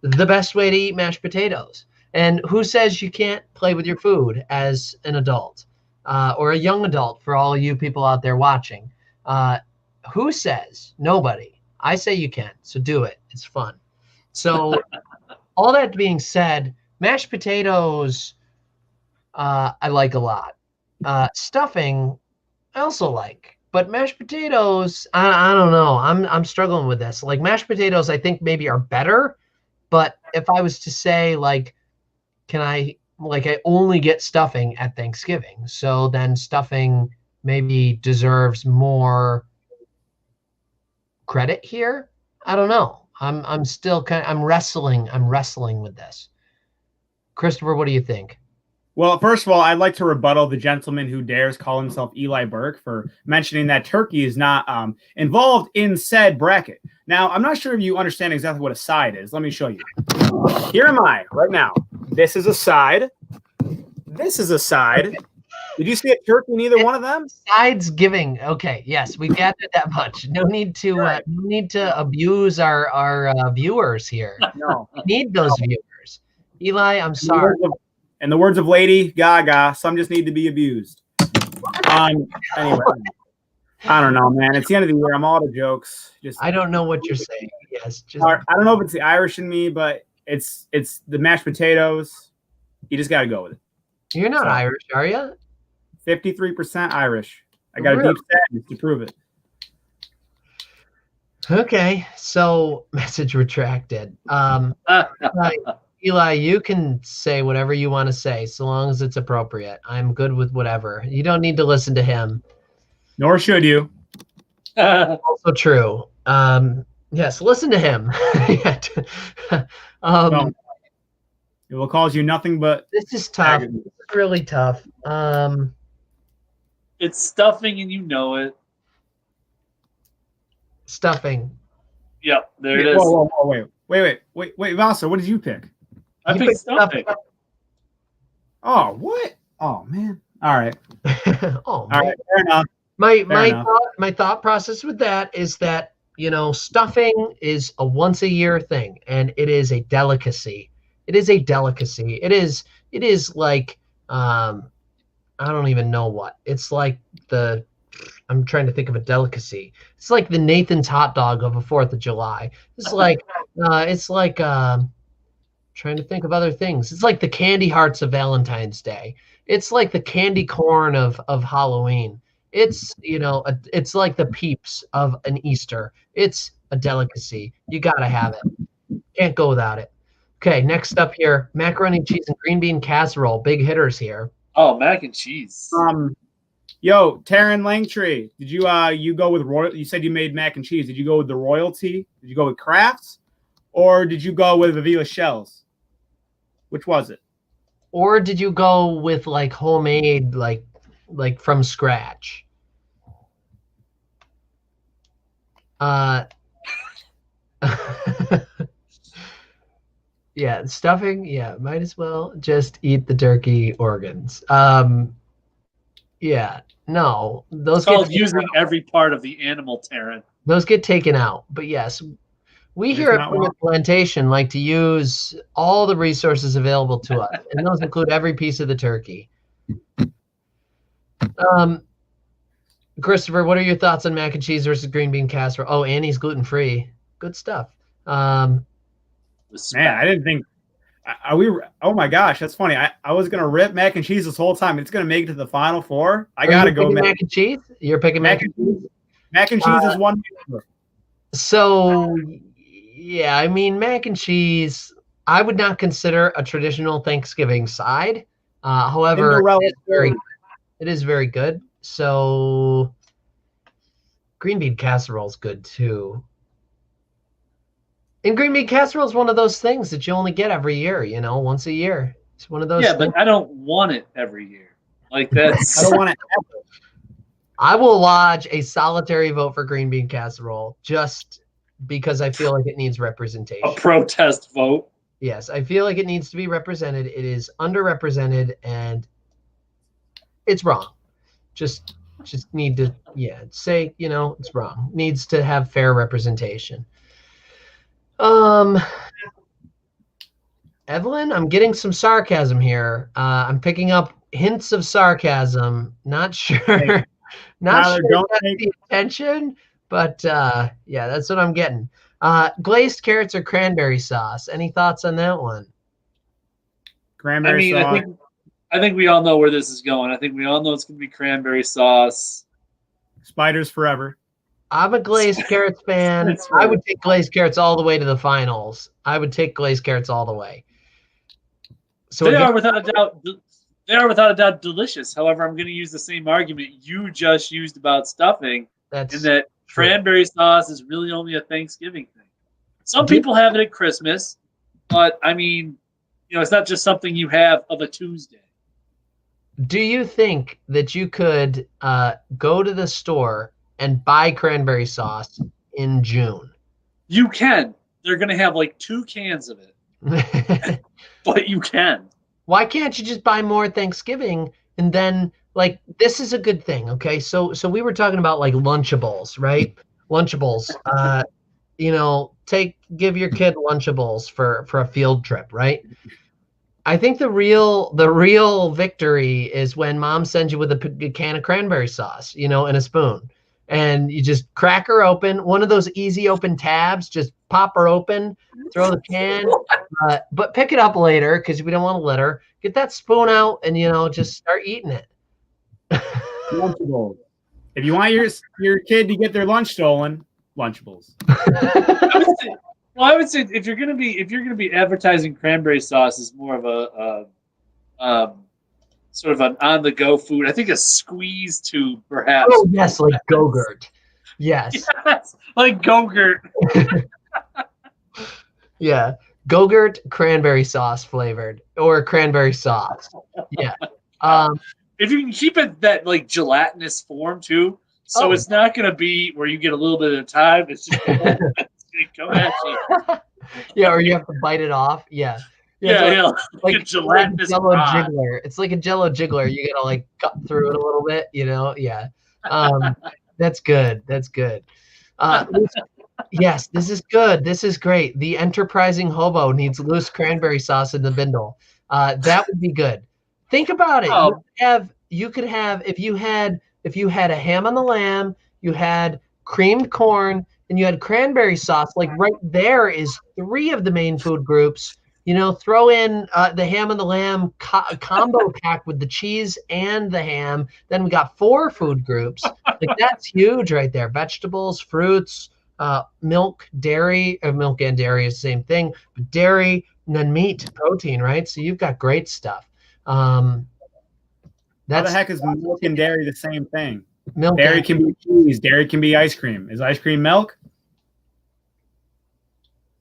the best way to eat mashed potatoes. And who says you can't play with your food as an adult or a young adult? For all you people out there watching, who says? Nobody. I say you can, so do it. It's fun. So all that being said, mashed potatoes I like a lot. Stuffing I also like, but mashed potatoes I don't know. I'm struggling with this. Like mashed potatoes I think maybe are better, but if I was to say like, I only get stuffing at Thanksgiving, so then stuffing maybe deserves more credit here. I don't know. I'm still I'm wrestling with this. Christopher, what do you think? Well, first of all, I'd like to rebuttal the gentleman who dares call himself Eli Burke for mentioning that turkey is not involved in said bracket. Now, I'm not sure if you understand exactly what a side is. Let me show you. Here am I right now. This is a side. This is a side. Did you see a turkey in either one of them? Sides giving. Okay, yes, we gathered that much. No need to abuse our viewers here. No. We need those viewers. Eli, I'm sorry. In the words of Lady Gaga, some just need to be abused. Anyway, I don't know, man. It's the end of the year. I'm all out of jokes. I don't know what you're saying. Yes, I don't know if it's the Irish in me, but it's the mashed potatoes. You just got to go with it. You're not Irish, are you? 53% Irish. I got a deep sadness to prove it. Okay, so message retracted. Eli, you can say whatever you want to say, so long as it's appropriate. I'm good with whatever. You don't need to listen to him. Nor should you. Also true. Yes, listen to him. No. It will cause you nothing but. This is tough. It's really tough. It's stuffing, and you know it. Stuffing. Yep, there it is. Whoa, wait, Vossler, what did you pick? I picked stuffing. Oh, what? Oh, man. All right. All right, fair enough. My thought process with that is that, stuffing is a once a year thing, and it is a delicacy. It is a delicacy. It is like I don't even know what. It's like I'm trying to think of a delicacy. It's like the Nathan's hot dog of a 4th of July. It's like trying to think of other things. It's like the candy hearts of Valentine's Day. It's like the candy corn of Halloween. It's it's like the peeps of an Easter. It's a delicacy. You gotta have it. Can't go without it. Okay, next up here, macaroni and cheese and green bean casserole. Big hitters here. Oh, mac and cheese. Yo, Taryn Langtree, did you go with royal? You said you made mac and cheese. Did you go with the royalty? Did you go with Kraft's, or did you go with Avila Shells? Which was it? Or did you go with like homemade, like from scratch? Yeah, stuffing. Yeah, might as well just eat the turkey organs. Yeah, no, those it's called using every part of the animal, Taryn. Those get taken out. But yes, we here at Plymouth Plantation like to use all the resources available to us, and those include every piece of the turkey. Christopher, what are your thoughts on mac and cheese versus green bean casserole? Oh, Annie's gluten-free. Good stuff. Man, I didn't think. Are we? Oh my gosh, that's funny. I was gonna rip mac and cheese this whole time. It's gonna make it to the final four. I gotta go mac and cheese. You're picking mac and cheese. Mac and cheese is one. So, yeah, I mean, mac and cheese, I would not consider a traditional Thanksgiving side. However, it is very good. So, green bean casserole is good too. And green bean casserole is one of those things that you only get every year, once a year. It's one of those. Yeah, but I don't want it every year. Like that's. I don't want it ever. I will lodge a solitary vote for green bean casserole just because I feel like it needs representation. A protest vote. Yes, I feel like it needs to be represented. It is underrepresented, and it's wrong. Just need to, say, it's wrong. Needs to have fair representation. Evelyn, I'm getting some sarcasm here. I'm picking up hints of sarcasm. Not sure. Hey, not Tyler, sure don't that's take the intention, but yeah, that's what I'm getting. Glazed carrots or cranberry sauce? Any thoughts on that one? Cranberry sauce. I think we all know where this is going. I think we all know it's going to be cranberry sauce. Spiders forever. I'm a glazed carrots fan. I would take glazed carrots all the way to the finals. I would take glazed carrots all the way. So they are without a doubt delicious. However, I'm going to use the same argument you just used about stuffing, in that cranberry sauce is really only a Thanksgiving thing. Some people have it at Christmas, but I mean, it's not just something you have of a Tuesday. Do you think that you could go to the store and buy cranberry sauce in June? You can. They're gonna have like 2 cans of it, but you can. Why can't you just buy more Thanksgiving and then like this is a good thing, okay? So we were talking about like Lunchables, right? Lunchables. Give your kid Lunchables for a field trip, right? I think the real victory is when mom sends you with a can of cranberry sauce, and a spoon. And you just crack her open, one of those easy open tabs, just pop her open, throw the can, but pick it up later because we don't want to litter. Get that spoon out and, just start eating it. Lunchables. If you want your kid to get their lunch stolen, Lunchables. I would say if you're gonna be advertising cranberry sauce as more of a sort of an on-the-go food, I think a squeeze tube perhaps. Oh yes, like Go-Gurt. Yes. Yes, like Go-Gurt. Yeah, Go-Gurt cranberry sauce flavored or cranberry sauce. Yeah. If you can keep it that like gelatinous form too, so it's not gonna be where you get a little bit of time. It's just come at you. Yeah, or you have to bite it off. Yeah. Yeah, like a gelatinous Jello rod. jiggler. It's like a Jello jiggler. You gotta like cut through it a little bit. Yeah. That's good. That's good. Yes, this is good. This is great. The enterprising hobo needs loose cranberry sauce in the bindle. That would be good. Think about it. Oh. You could have if you had a ham on the lamb, you had creamed corn, and you had cranberry sauce. Like right there is 3 of the main food groups. Throw in the ham and the lamb combo pack with the cheese and the ham. Then we got 4 food groups. Like that's huge right there. Vegetables, fruits, milk, dairy. Milk and dairy is the same thing. But dairy and then meat, protein, right? So you've got great stuff. How the heck is milk and dairy the same thing? Milk. Dairy can be cheese. Dairy can be ice cream. Is ice cream milk?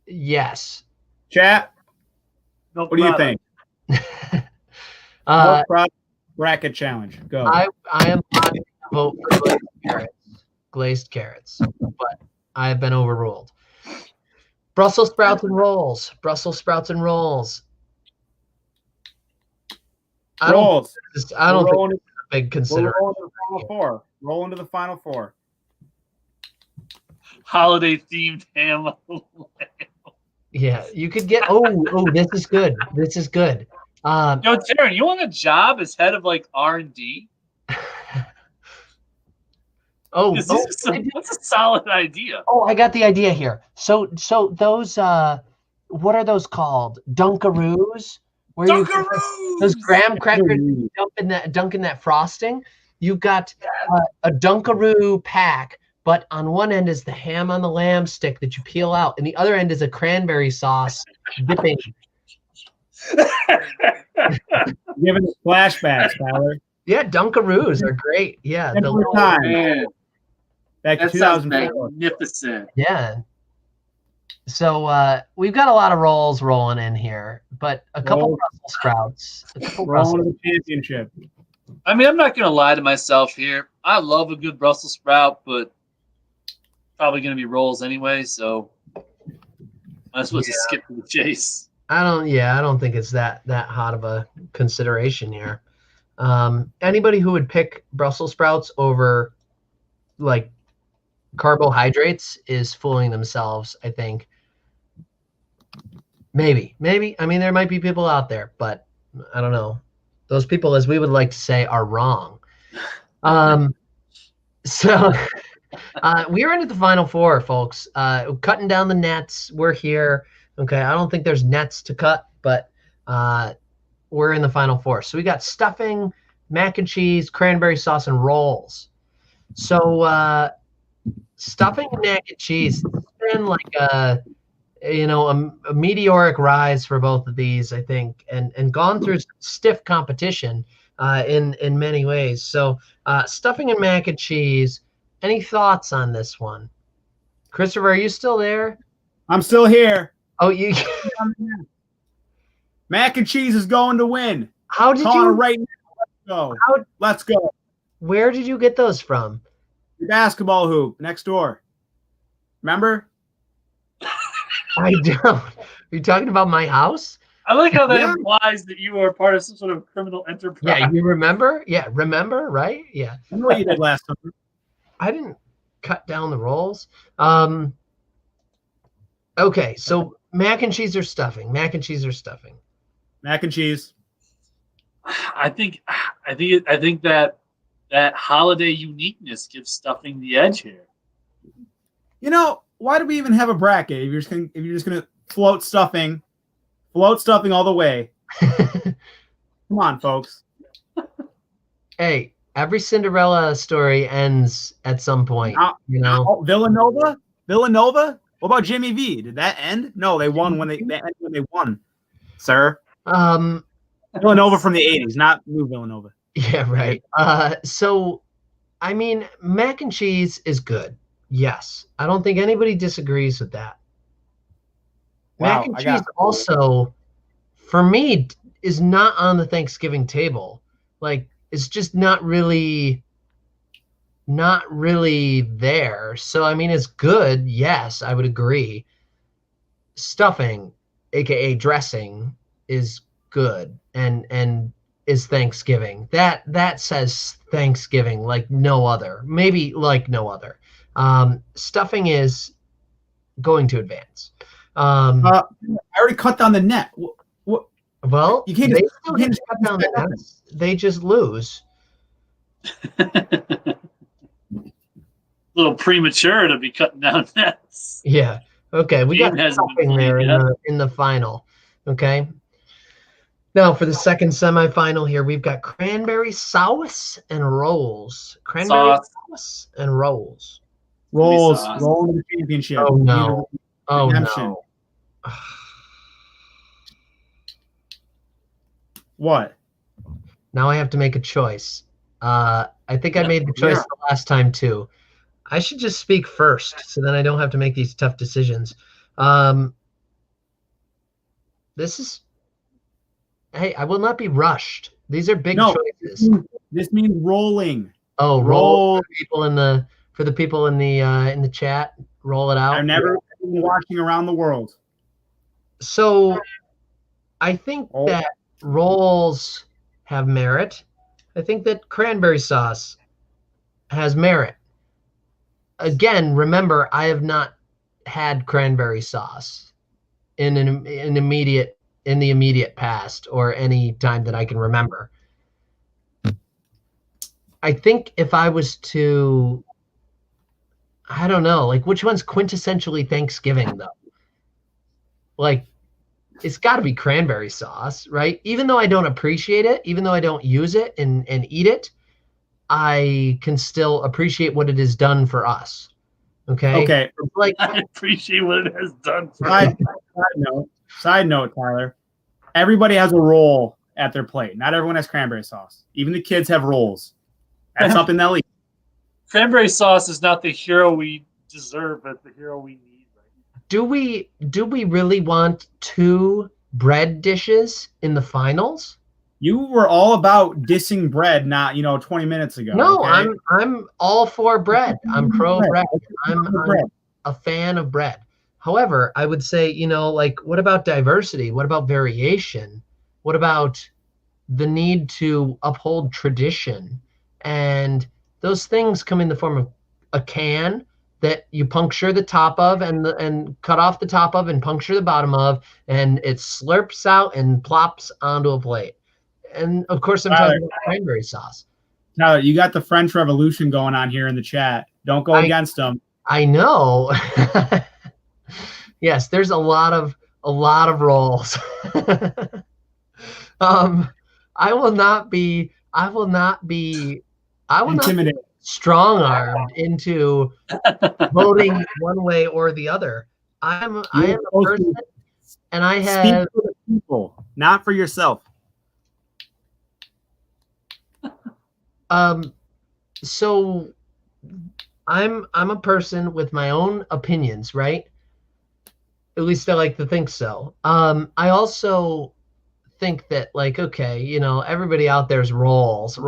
Yes. Chat. No What do you problem. think? Milk product bracket challenge. Go. I am not going to vote for glazed carrots, but I have been overruled. Brussels sprouts and rolls. Brussels sprouts and rolls. I don't think it's a big consideration. Roll into the final four. Holiday themed ham. Yeah, you could get. Oh, this is good. This is good. Yo, Taryn, you want a job as head of like R&D? That's a solid idea. Oh, I got the idea here. So those what are those called? Dunkaroos? Those graham crackers you dunk in that frosting. You've got a Dunkaroo pack, but on one end is the ham on the lamb stick that you peel out, and the other end is a cranberry sauce dipping. Giving us flashbacks, Tyler. Yeah, Dunkaroos are great. Yeah, Back to that sounds 2004. magnificent. Yeah. So we've got a lot of rolls rolling in here, but a couple Brussels sprouts. Rolling to the championship. I mean, I'm not going to lie to myself here. I love a good Brussels sprout, but probably going to be rolls anyway, so might as well just skip to the chase. I don't think it's that hot of a consideration here. Anybody who would pick Brussels sprouts over like carbohydrates is fooling themselves, I think. Maybe. I mean, there might be people out there, but I don't know. Those people, as we would like to say, are wrong. So we're into the final four, folks. Cutting down the nets. We're here. Okay, I don't think there's nets to cut, but we're in the final four. So we got stuffing, mac and cheese, cranberry sauce, and rolls. So stuffing and mac and cheese, it's been like a meteoric rise for both of these, I think, and gone through stiff competition in many ways. So stuffing and mac and cheese, any thoughts on this one? Christopher, are you still there? I'm still here. Oh, you. Mac and cheese is going to win. How did you? Right now. go. How- Let's go. Where did you get those from? Your basketball hoop next door. Remember? I don't. Are you talking about my house? I like how that Yeah. implies that you are part of some sort of criminal enterprise. Yeah, you remember? Yeah, remember, right? Yeah. I know what you did last summer. I didn't cut down the rolls. Okay, so mac and cheese or stuffing? Mac and cheese or stuffing? Mac and cheese. I think that holiday uniqueness gives stuffing the edge here. You know, why do we even have a bracket if you're just gonna float stuffing all the way? Come on, folks. Hey, every Cinderella story ends at some point. You know, Oh, Villanova. What about Jimmy V? Did that end? No, they won when they won, sir. Villanova from the '80s, not New Villanova. Yeah, right. So, I mean, mac and cheese is good. Yes, I don't think anybody disagrees with that. Wow, Mac and cheese also, for me, is not on the Thanksgiving table. Like, it's just not really there. So, I mean, it's good. Yes, I would agree. Stuffing, aka dressing, is good and is Thanksgiving. That says Thanksgiving like no other. Maybe like no other. Stuffing is going to advance. I already cut down the net. What? Well, You can't they just- still you can't get to just cut down say the nothing. nets. They just lose. Little premature to be cutting down nets. Yeah. Okay. We got Game hasn't been stuffing there played yet. in the final. Okay. Now for the second semifinal here, we've got cranberry sauce and rolls. Cranberry sauce and rolls. Rolls, Sauce. roll to the championship. Oh We need no. Oh redemption. no. What? Now I have to make a choice. I think I made the choice the last time too. I should just speak first, so then I don't have to make these tough decisions. This is. Hey, I will not be rushed. These are big choices. This means rolling. Oh, Roll. for the people in the chat. Roll it out. I've never been watching around the world. So, I think that rolls have merit. I think that cranberry sauce has merit. Again, remember, I have not had cranberry sauce in the immediate past or any time that I can remember. I think if I was to, I don't know, like which one's quintessentially Thanksgiving though? Like, it's got to be cranberry sauce, right? Even though I don't appreciate it, even though I don't use it and eat it, I can still appreciate what it has done for us. Okay. Okay. Like, I appreciate what it has done for Side note, Tyler. Everybody has a roll at their plate. Not everyone has cranberry sauce. Even the kids have rolls. That's something they'll eat. Cranberry sauce is not the hero we deserve, but the hero we need. Do we really want two bread dishes in the finals? You were all about dissing bread, not 20 minutes ago. No, okay? I'm all for bread. I'm pro bread. I'm a fan of bread. However, I would say, like, what about diversity? What about variation? What about the need to uphold tradition? And those things come in the form of a can that you puncture the top of and cut off the top of and puncture the bottom of, and it slurps out and plops onto a plate. And of course, I'm talking about cranberry sauce. Tyler, you got the French Revolution going on here in the chat. Don't go against them. I know. Yes, there's a lot of rolls. I will not be strong-armed into voting one way or the other. I am a person, and I have speak for the people, not for yourself. So I'm a person with my own opinions, right? At least I like to think so. I also think that like, okay, you know, everybody out there's rolls.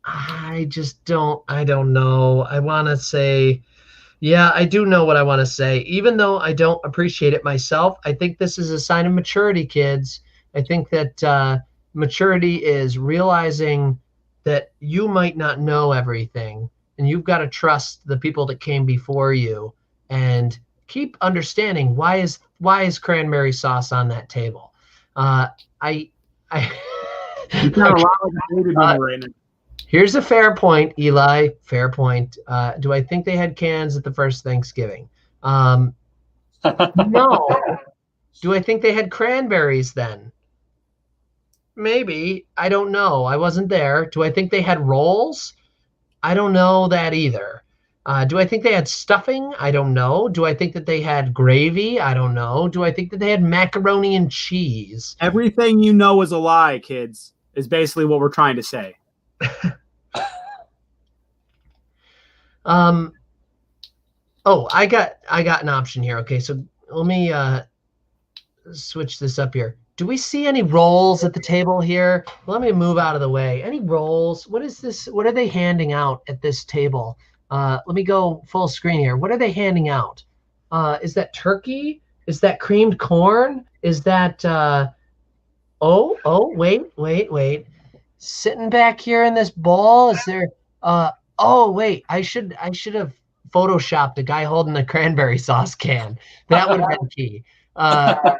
I just don't. I don't know. I want to say, yeah, I do know what I want to say. Even though I don't appreciate it myself, I think this is a sign of maturity, kids. I think that maturity is realizing that you might not know everything, and you've got to trust the people that came before you, and keep understanding why is cranberry sauce on that table. I You kind of like a baby boomer right now. Here's a fair point, Eli. Fair point. Do I think they had cans at the first Thanksgiving? No. Do I think they had cranberries then? Maybe. I don't know. I wasn't there. Do I think they had rolls? I don't know that either. Do I think they had stuffing? I don't know. Do I think that they had gravy? I don't know. Do I think that they had macaroni and cheese? Everything you know is a lie, kids, is basically what we're trying to say. Oh, I got an option here. Okay, so let me switch this up here. Do we see any rolls at the table here? Let me move out of the way. Any rolls? What is this? What are they handing out at this table? Let me go full screen here. What are they handing out? Is that turkey? Is that creamed corn? Is that wait. Sitting back here in this bowl, is there oh wait, I should have photoshopped a guy holding a cranberry sauce can. That would have been key. Yeah,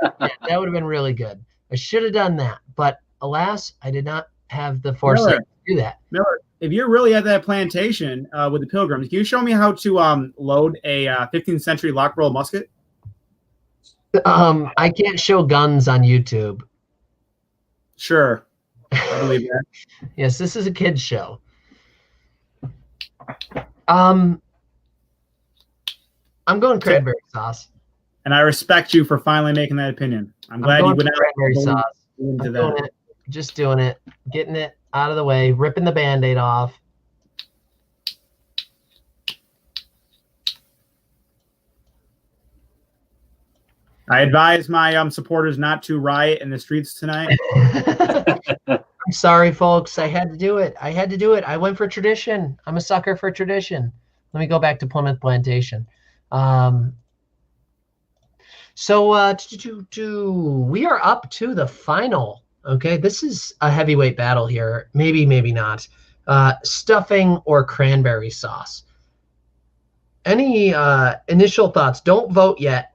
that would have been really good. I should have done that, but alas, I did not have the foresight to do that. Miller, if you're really at that plantation with the Pilgrims, can you show me how to load a 15th century lock roll musket? I can't show guns on YouTube. Sure, I believe that. Yes, this is a kid's show. I'm going cranberry sauce. And I respect you for finally making that opinion. I'm glad you went out cranberry sauce. Into that. Just doing it, getting it out of the way, ripping the Band-Aid off. I advise my supporters not to riot in the streets tonight. I'm sorry, folks. I had to do it. I went for tradition. I'm a sucker for tradition. Let me go back to Plymouth Plantation. So we are up to the final. Okay, this is a heavyweight battle here. Maybe not. Stuffing or cranberry sauce. Any initial thoughts? Don't vote yet.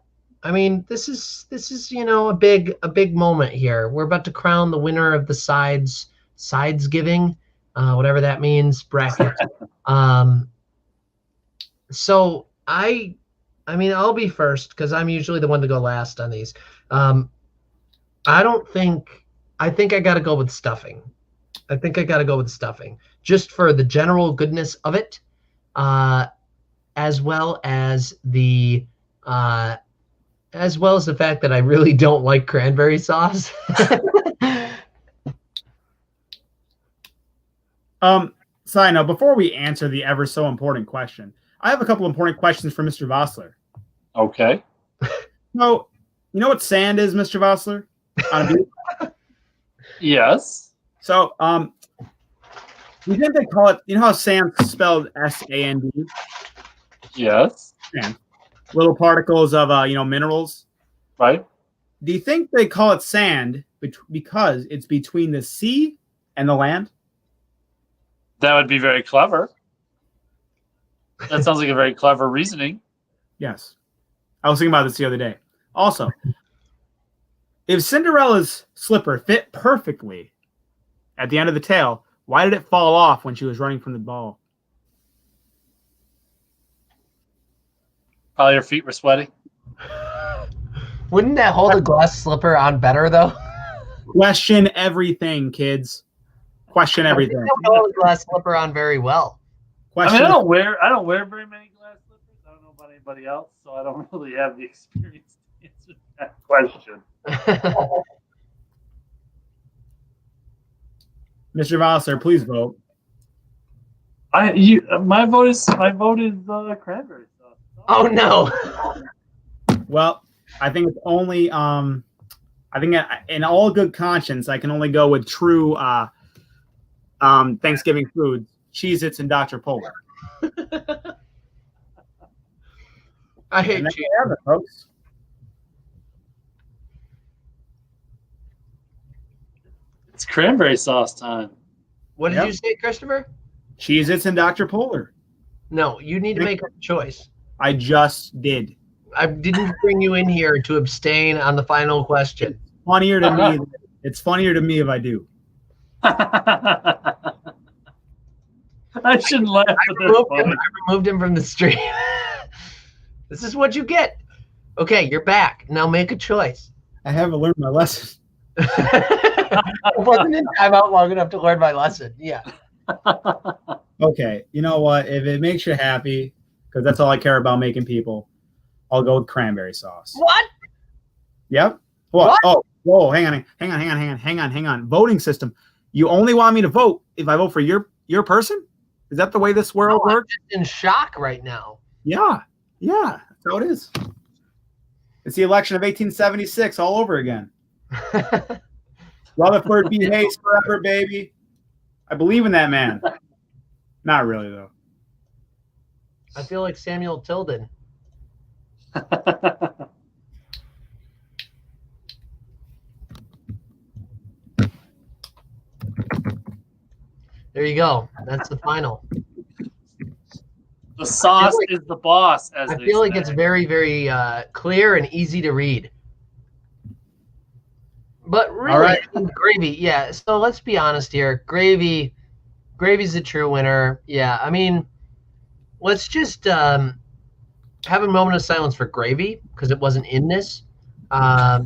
I mean, this is a big moment here. We're about to crown the winner of the sides giving, whatever that means, bracket. So I mean, I'll be first because I'm usually the one to go last on these. I think I got to go with stuffing. Just for the general goodness of it, as well as the fact that I really don't like cranberry sauce. Side note, before we answer the ever so important question, I have a couple important questions for Mr. Vossler. Okay. So, you know what sand is, Mr. Vossler? On a beach? Yes. So, you think they call it, you know how sand's spelled S-A-N-D? Yes. Sand. Little particles of, minerals. Right. Do you think they call it sand because it's between the sea and the land? That would be very clever. That sounds like a very clever reasoning. Yes. I was thinking about this the other day. Also, if Cinderella's slipper fit perfectly at the end of the tail, why did it fall off when she was running from the ball? Probably her feet were sweaty. Wouldn't that hold a glass slipper on better, though? Question everything, kids. Question everything. I think that would hold a glass slipper on very well. Question. I mean, I don't wear very many glass slippers. I don't know about anybody else, so I don't really have the experience to answer that question. Mr. Vossler, please vote. My vote is cranberry sauce. Oh no. Well, I think it's only I think in all good conscience, I can only go with true Thanksgiving food: Cheez-Its and Dr. Polar. I hate And there cheese. you have it, folks. It's cranberry sauce time. What did you say, Christopher? Cheez-Its and Dr. Polar. No, you need to make a choice. I just did. I didn't bring you in here to abstain on the final question. Funnier to me. It's funnier to me if I do. I shouldn't laugh at I that. removed him from the stream. This is what you get. Okay, you're back. Now make a choice. I haven't learned my lesson. I wasn't in timeout long enough to learn my lesson. Yeah. Okay, you know what? If it makes you happy, because that's all I care about making people, I'll go with cranberry sauce. What? Yep. What? Oh, whoa, hang on. Voting system. You only want me to vote if I vote for your person? Is that the way this world works? I'm just in shock right now. Yeah. That's how it is. It's the election of 1876 all over again. Rutherford B. Hayes forever, baby. I believe in that man. Not really, though. I feel like Samuel Tilden. There you go. That's the final. The sauce is the boss, as I they feel like say. it's very, very clear and easy to read. But really, All right. gravy, yeah. So let's be honest here. Gravy's the true winner. Yeah, I mean, let's just have a moment of silence for Gravy because it wasn't in this.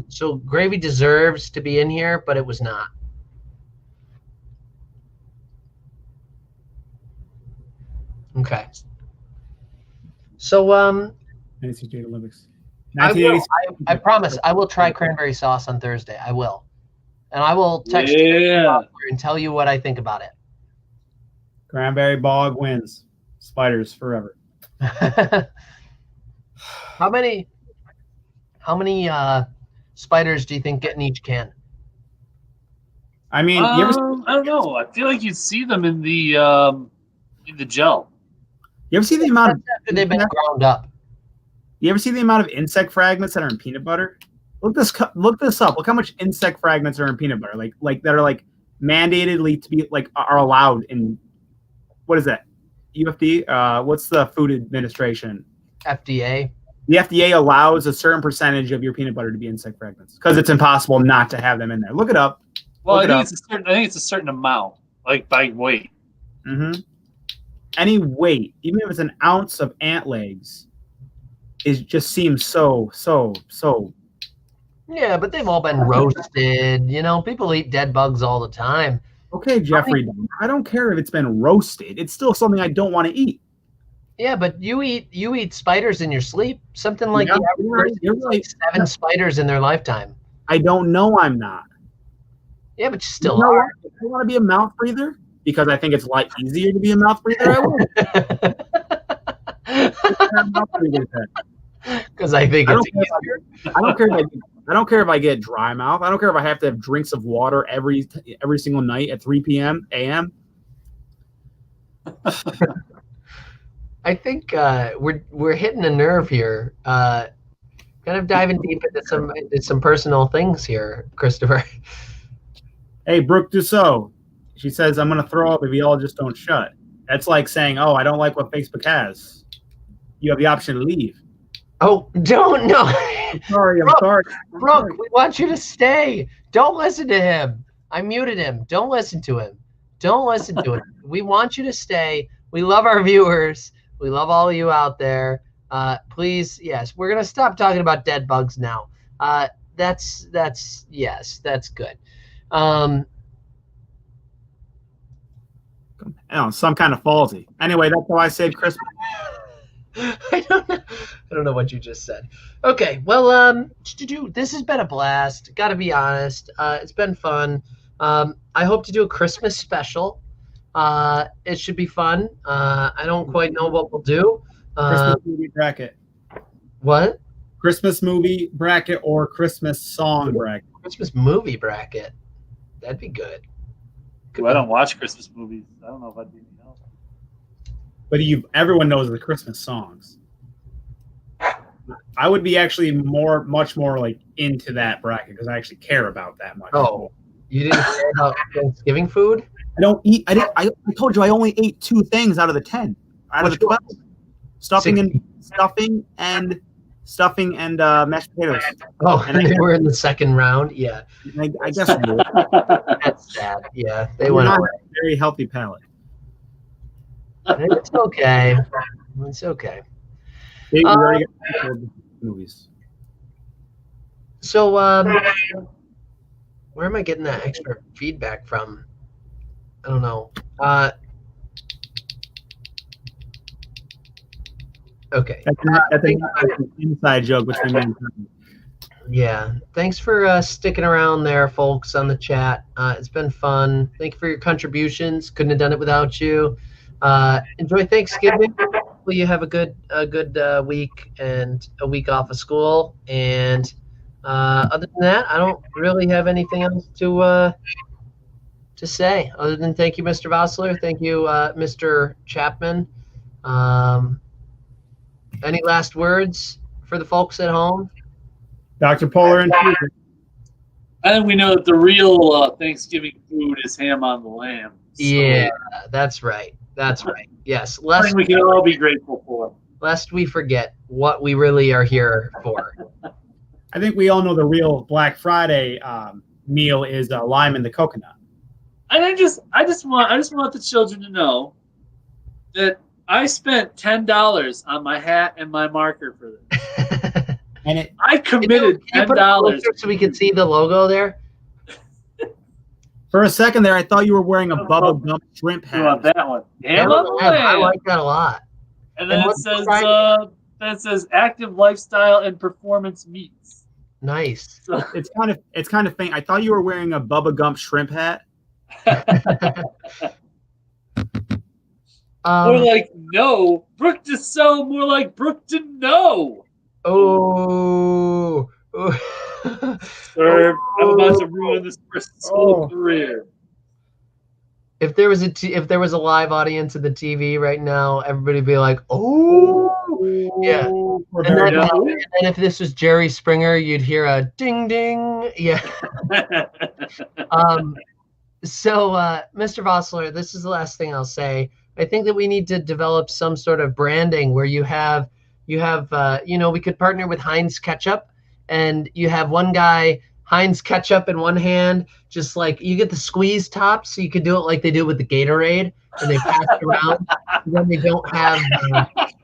So Gravy deserves to be in here, but it was not. Okay. So NCAA Olympics. I promise I will try cranberry sauce on Thursday. I will. And I will text you and tell you what I think about it. Cranberry bog wins. Spiders forever. How many spiders do you think get in each can? I mean, I don't know. I feel like you'd see them in the gel. you ever see the amount of After they've been ground up. You ever see the amount of insect fragments that are in peanut butter? Look this up. Look how much insect fragments are in peanut butter. Like that are like mandatedly to be like are allowed in. What is that? UFD? What's the Food Administration? FDA. The FDA allows a certain percentage of your peanut butter to be insect fragments because it's impossible not to have them in there. Look it up. Well, Look I think it's a certain amount, like by weight. Mm-hmm. Any weight, even if it's an ounce of ant legs, just seems so. Yeah, but they've all been roasted. You know, people eat dead bugs all the time. Okay, Jeffrey, I don't care if it's been roasted. It's still something I don't want to eat. Yeah, but you eat spiders in your sleep. Something like You're right. like 7 spiders in their lifetime. I don't know I'm not. Yeah, but you still You know are. what? If I want to be a mouth breather, because I think it's a lot easier to be a mouth breather, I will. Because I think it's easier. I don't care if I get dry mouth. I don't care if I have to have drinks of water every single night at 3 p.m. a.m. I think we're hitting a nerve here. Kind of diving deep into some personal things here, Christopher. Hey, Brooke Dussault. She says, I'm going to throw up if you all just don't shut. That's like saying, oh, I don't like what Facebook has. You have the option to leave. Oh, don't no. I'm sorry. Brooke, we want you to stay. Don't listen to him. I muted him. Don't listen to him. Don't listen to him. We want you to stay. We love our viewers. We love all of you out there. Please, yes, we're gonna stop talking about dead bugs now. That's good. Some kind of faulty. Anyway, that's how I saved Christmas. I don't know what you just said. Okay, well, this has been a blast. Got to be honest. It's been fun. I hope to do a Christmas special. It should be fun. I don't quite know what we'll do. Christmas movie bracket. What? Christmas movie bracket or Christmas song bracket? Christmas movie bracket. That'd be good. Ooh, I don't watch Christmas movies. I don't know if I'd be any help. But everyone knows the Christmas songs. I would be actually much more like into that bracket because I actually care about that much. Oh, you didn't care about Thanksgiving food? I don't eat. I told you I only ate 2 things out of the 10. Out of the 12. Stuffing and mashed potatoes. Oh, and they were in the second round. Yeah, I guess that's sad. Yeah, they went not away. a very healthy palate. It's okay. It's okay. We already got movies. So, where am I getting that extra feedback from? I don't know. Okay. That's an inside joke between me and Chapman. Yeah. Thanks for sticking around there, folks, on the chat. It's been fun. Thank you for your contributions. Couldn't have done it without you. Enjoy Thanksgiving. Hopefully you have a good week and a week off of school. And other than that, I don't really have anything else to say other than thank you, Mr. Vossler. Thank you, Mr. Chapman. Any last words for the folks at home? Dr. Polar and I think we know that the real Thanksgiving food is ham on the lamb. So Yeah, that's right. That's right. Yes, I think we can all be grateful for. lest we forget what we really are here for. I think we all know the real Black Friday meal is lime and the coconut. And I just want the children to know that I spent $10 on my hat and my marker for this. And I committed Can you put it $10. closer so we can see the logo there? for a second there, I thought you were wearing a Bubba Gump shrimp You want hat. that one? Ham on the I lamb. like that a lot. And then And it what's says active lifestyle and performance meats. Nice. So, It's kind of faint. I thought you were wearing a Bubba Gump shrimp hat. more like no. Brooke to so, more like Brooke to no. Oh. Sir, I'm about to ruin this person's whole career. If there was a live audience at the TV right now, everybody would be like, "Oh, yeah." And then if this was Jerry Springer, you'd hear a ding ding. Yeah. So, Mr. Vossler, this is the last thing I'll say. I think that we need to develop some sort of branding where you have, we could partner with Heinz Ketchup, and you have one guy, Heinz Ketchup in one hand, just like you get the squeeze top, so you could do it like they do with the Gatorade, and they pass it around. And then they don't have,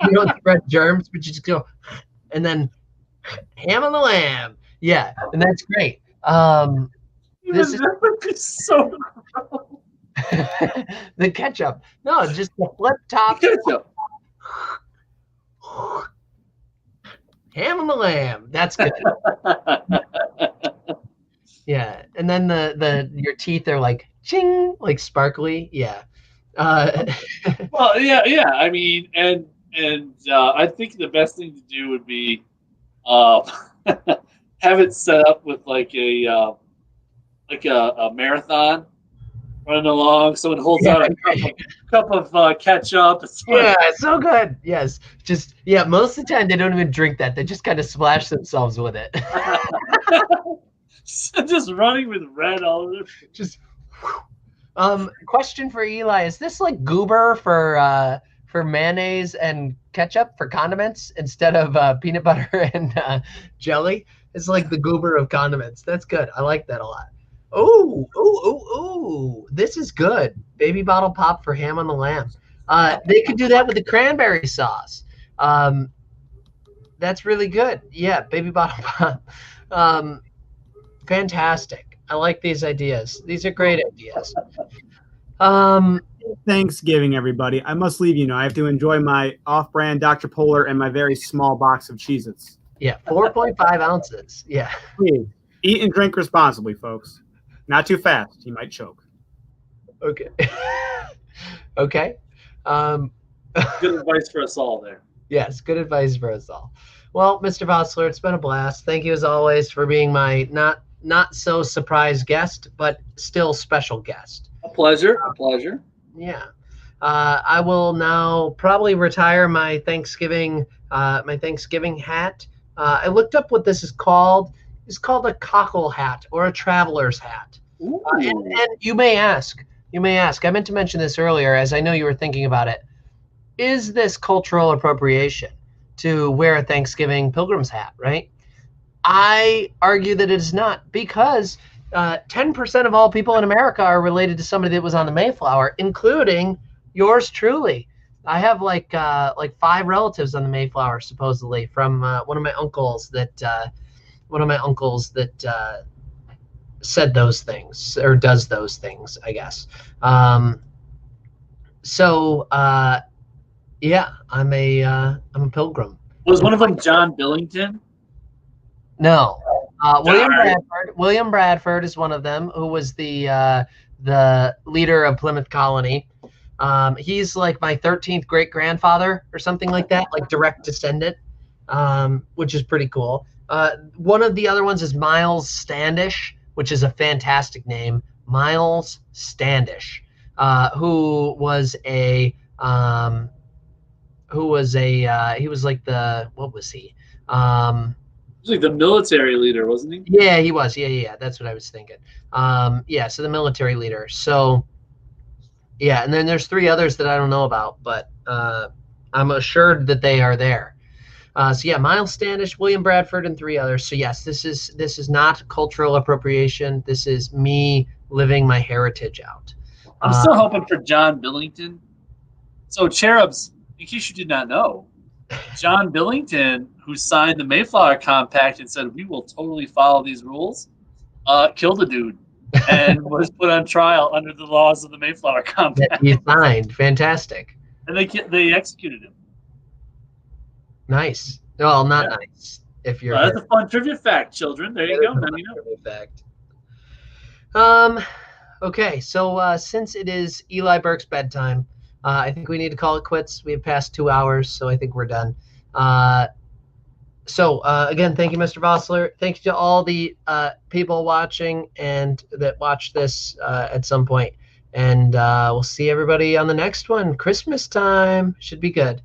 you don't spread germs, but you just go, and then ham on the lamb. Yeah, and that's great. This is so the ketchup. No, just the flip top. ketchup. Ham on the lamb. That's good. Yeah, and then your teeth are like ching, like sparkly. Yeah. Well, yeah. I mean, and I think the best thing to do would be have it set up with like a marathon running along. Someone holds out a cup of ketchup. Yeah, it's so good. Yes, most of the time they don't even drink that. They just kind of splash themselves with it. Just running with red all over. Just. Question for Eli: is this like goober for mayonnaise and ketchup for condiments instead of peanut butter and jelly? It's like the goober of condiments. That's good. I like that a lot. Oh! This is good. Baby bottle pop for ham on the lamb. They could do that with the cranberry sauce. That's really good. Yeah, baby bottle pop. Fantastic. I like these ideas. These are great ideas. Thanksgiving, everybody. I must leave you now. I have to enjoy my off-brand Dr. Polar and my very small box of Cheez-Its. Yeah, 4.5 ounces. Yeah. Please, eat and drink responsibly, folks. Not too fast. You might choke. Okay. Okay. Good advice for us all there. Yes, good advice for us all. Well, Mr. Vossler, it's been a blast. Thank you as always for being my not so surprise guest, but still special guest. A pleasure. A pleasure. Yeah. I will now probably retire my Thanksgiving hat. I looked up what this is called. It's called a cockle hat or a traveler's hat. And you may ask, I meant to mention this earlier as I know you were thinking about it. Is this cultural appropriation to wear a Thanksgiving pilgrim's hat, right? I argue that it is not, because 10% of all people in America are related to somebody that was on the Mayflower, including yours truly. I have like 5 relatives on the Mayflower, supposedly, from one of my uncles that said those things, or does those things, I guess. Yeah, I'm a pilgrim. Was one of them John Billington? No. William Bradford is one of them, who was the leader of Plymouth Colony. He's like my 13th great grandfather or something like that, like direct descendant, which is pretty cool. One of the other ones is Miles Standish, which is a fantastic name. Miles Standish, who was like what was he? He was like the military leader, wasn't he? Yeah, he was. Yeah. That's what I was thinking. So the military leader. So, yeah, and then there's 3 others that I don't know about, but I'm assured that they are there. So yeah, Miles Standish, William Bradford, and 3 others. So yes, this is not cultural appropriation. This is me living my heritage out. I'm still hoping for John Billington. So cherubs, in case you did not know, John Billington, who signed the Mayflower Compact and said, we will totally follow these rules, killed a dude and was put on trial under the laws of the Mayflower Compact. He signed. Fantastic. And they executed him. Nice. Well, not nice. If you're that's a fun trivia fact, children. There you go. Now you know. Fact. Okay, so since it is Eli Burke's bedtime, I think we need to call it quits. We have passed 2 hours, so I think we're done. Again, thank you, Mr. Vossler. Thank you to all the people watching and that watch this at some point. And we'll see everybody on the next one. Christmas time should be good.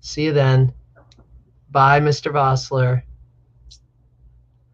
See you then. Bye, Mr. Vossler.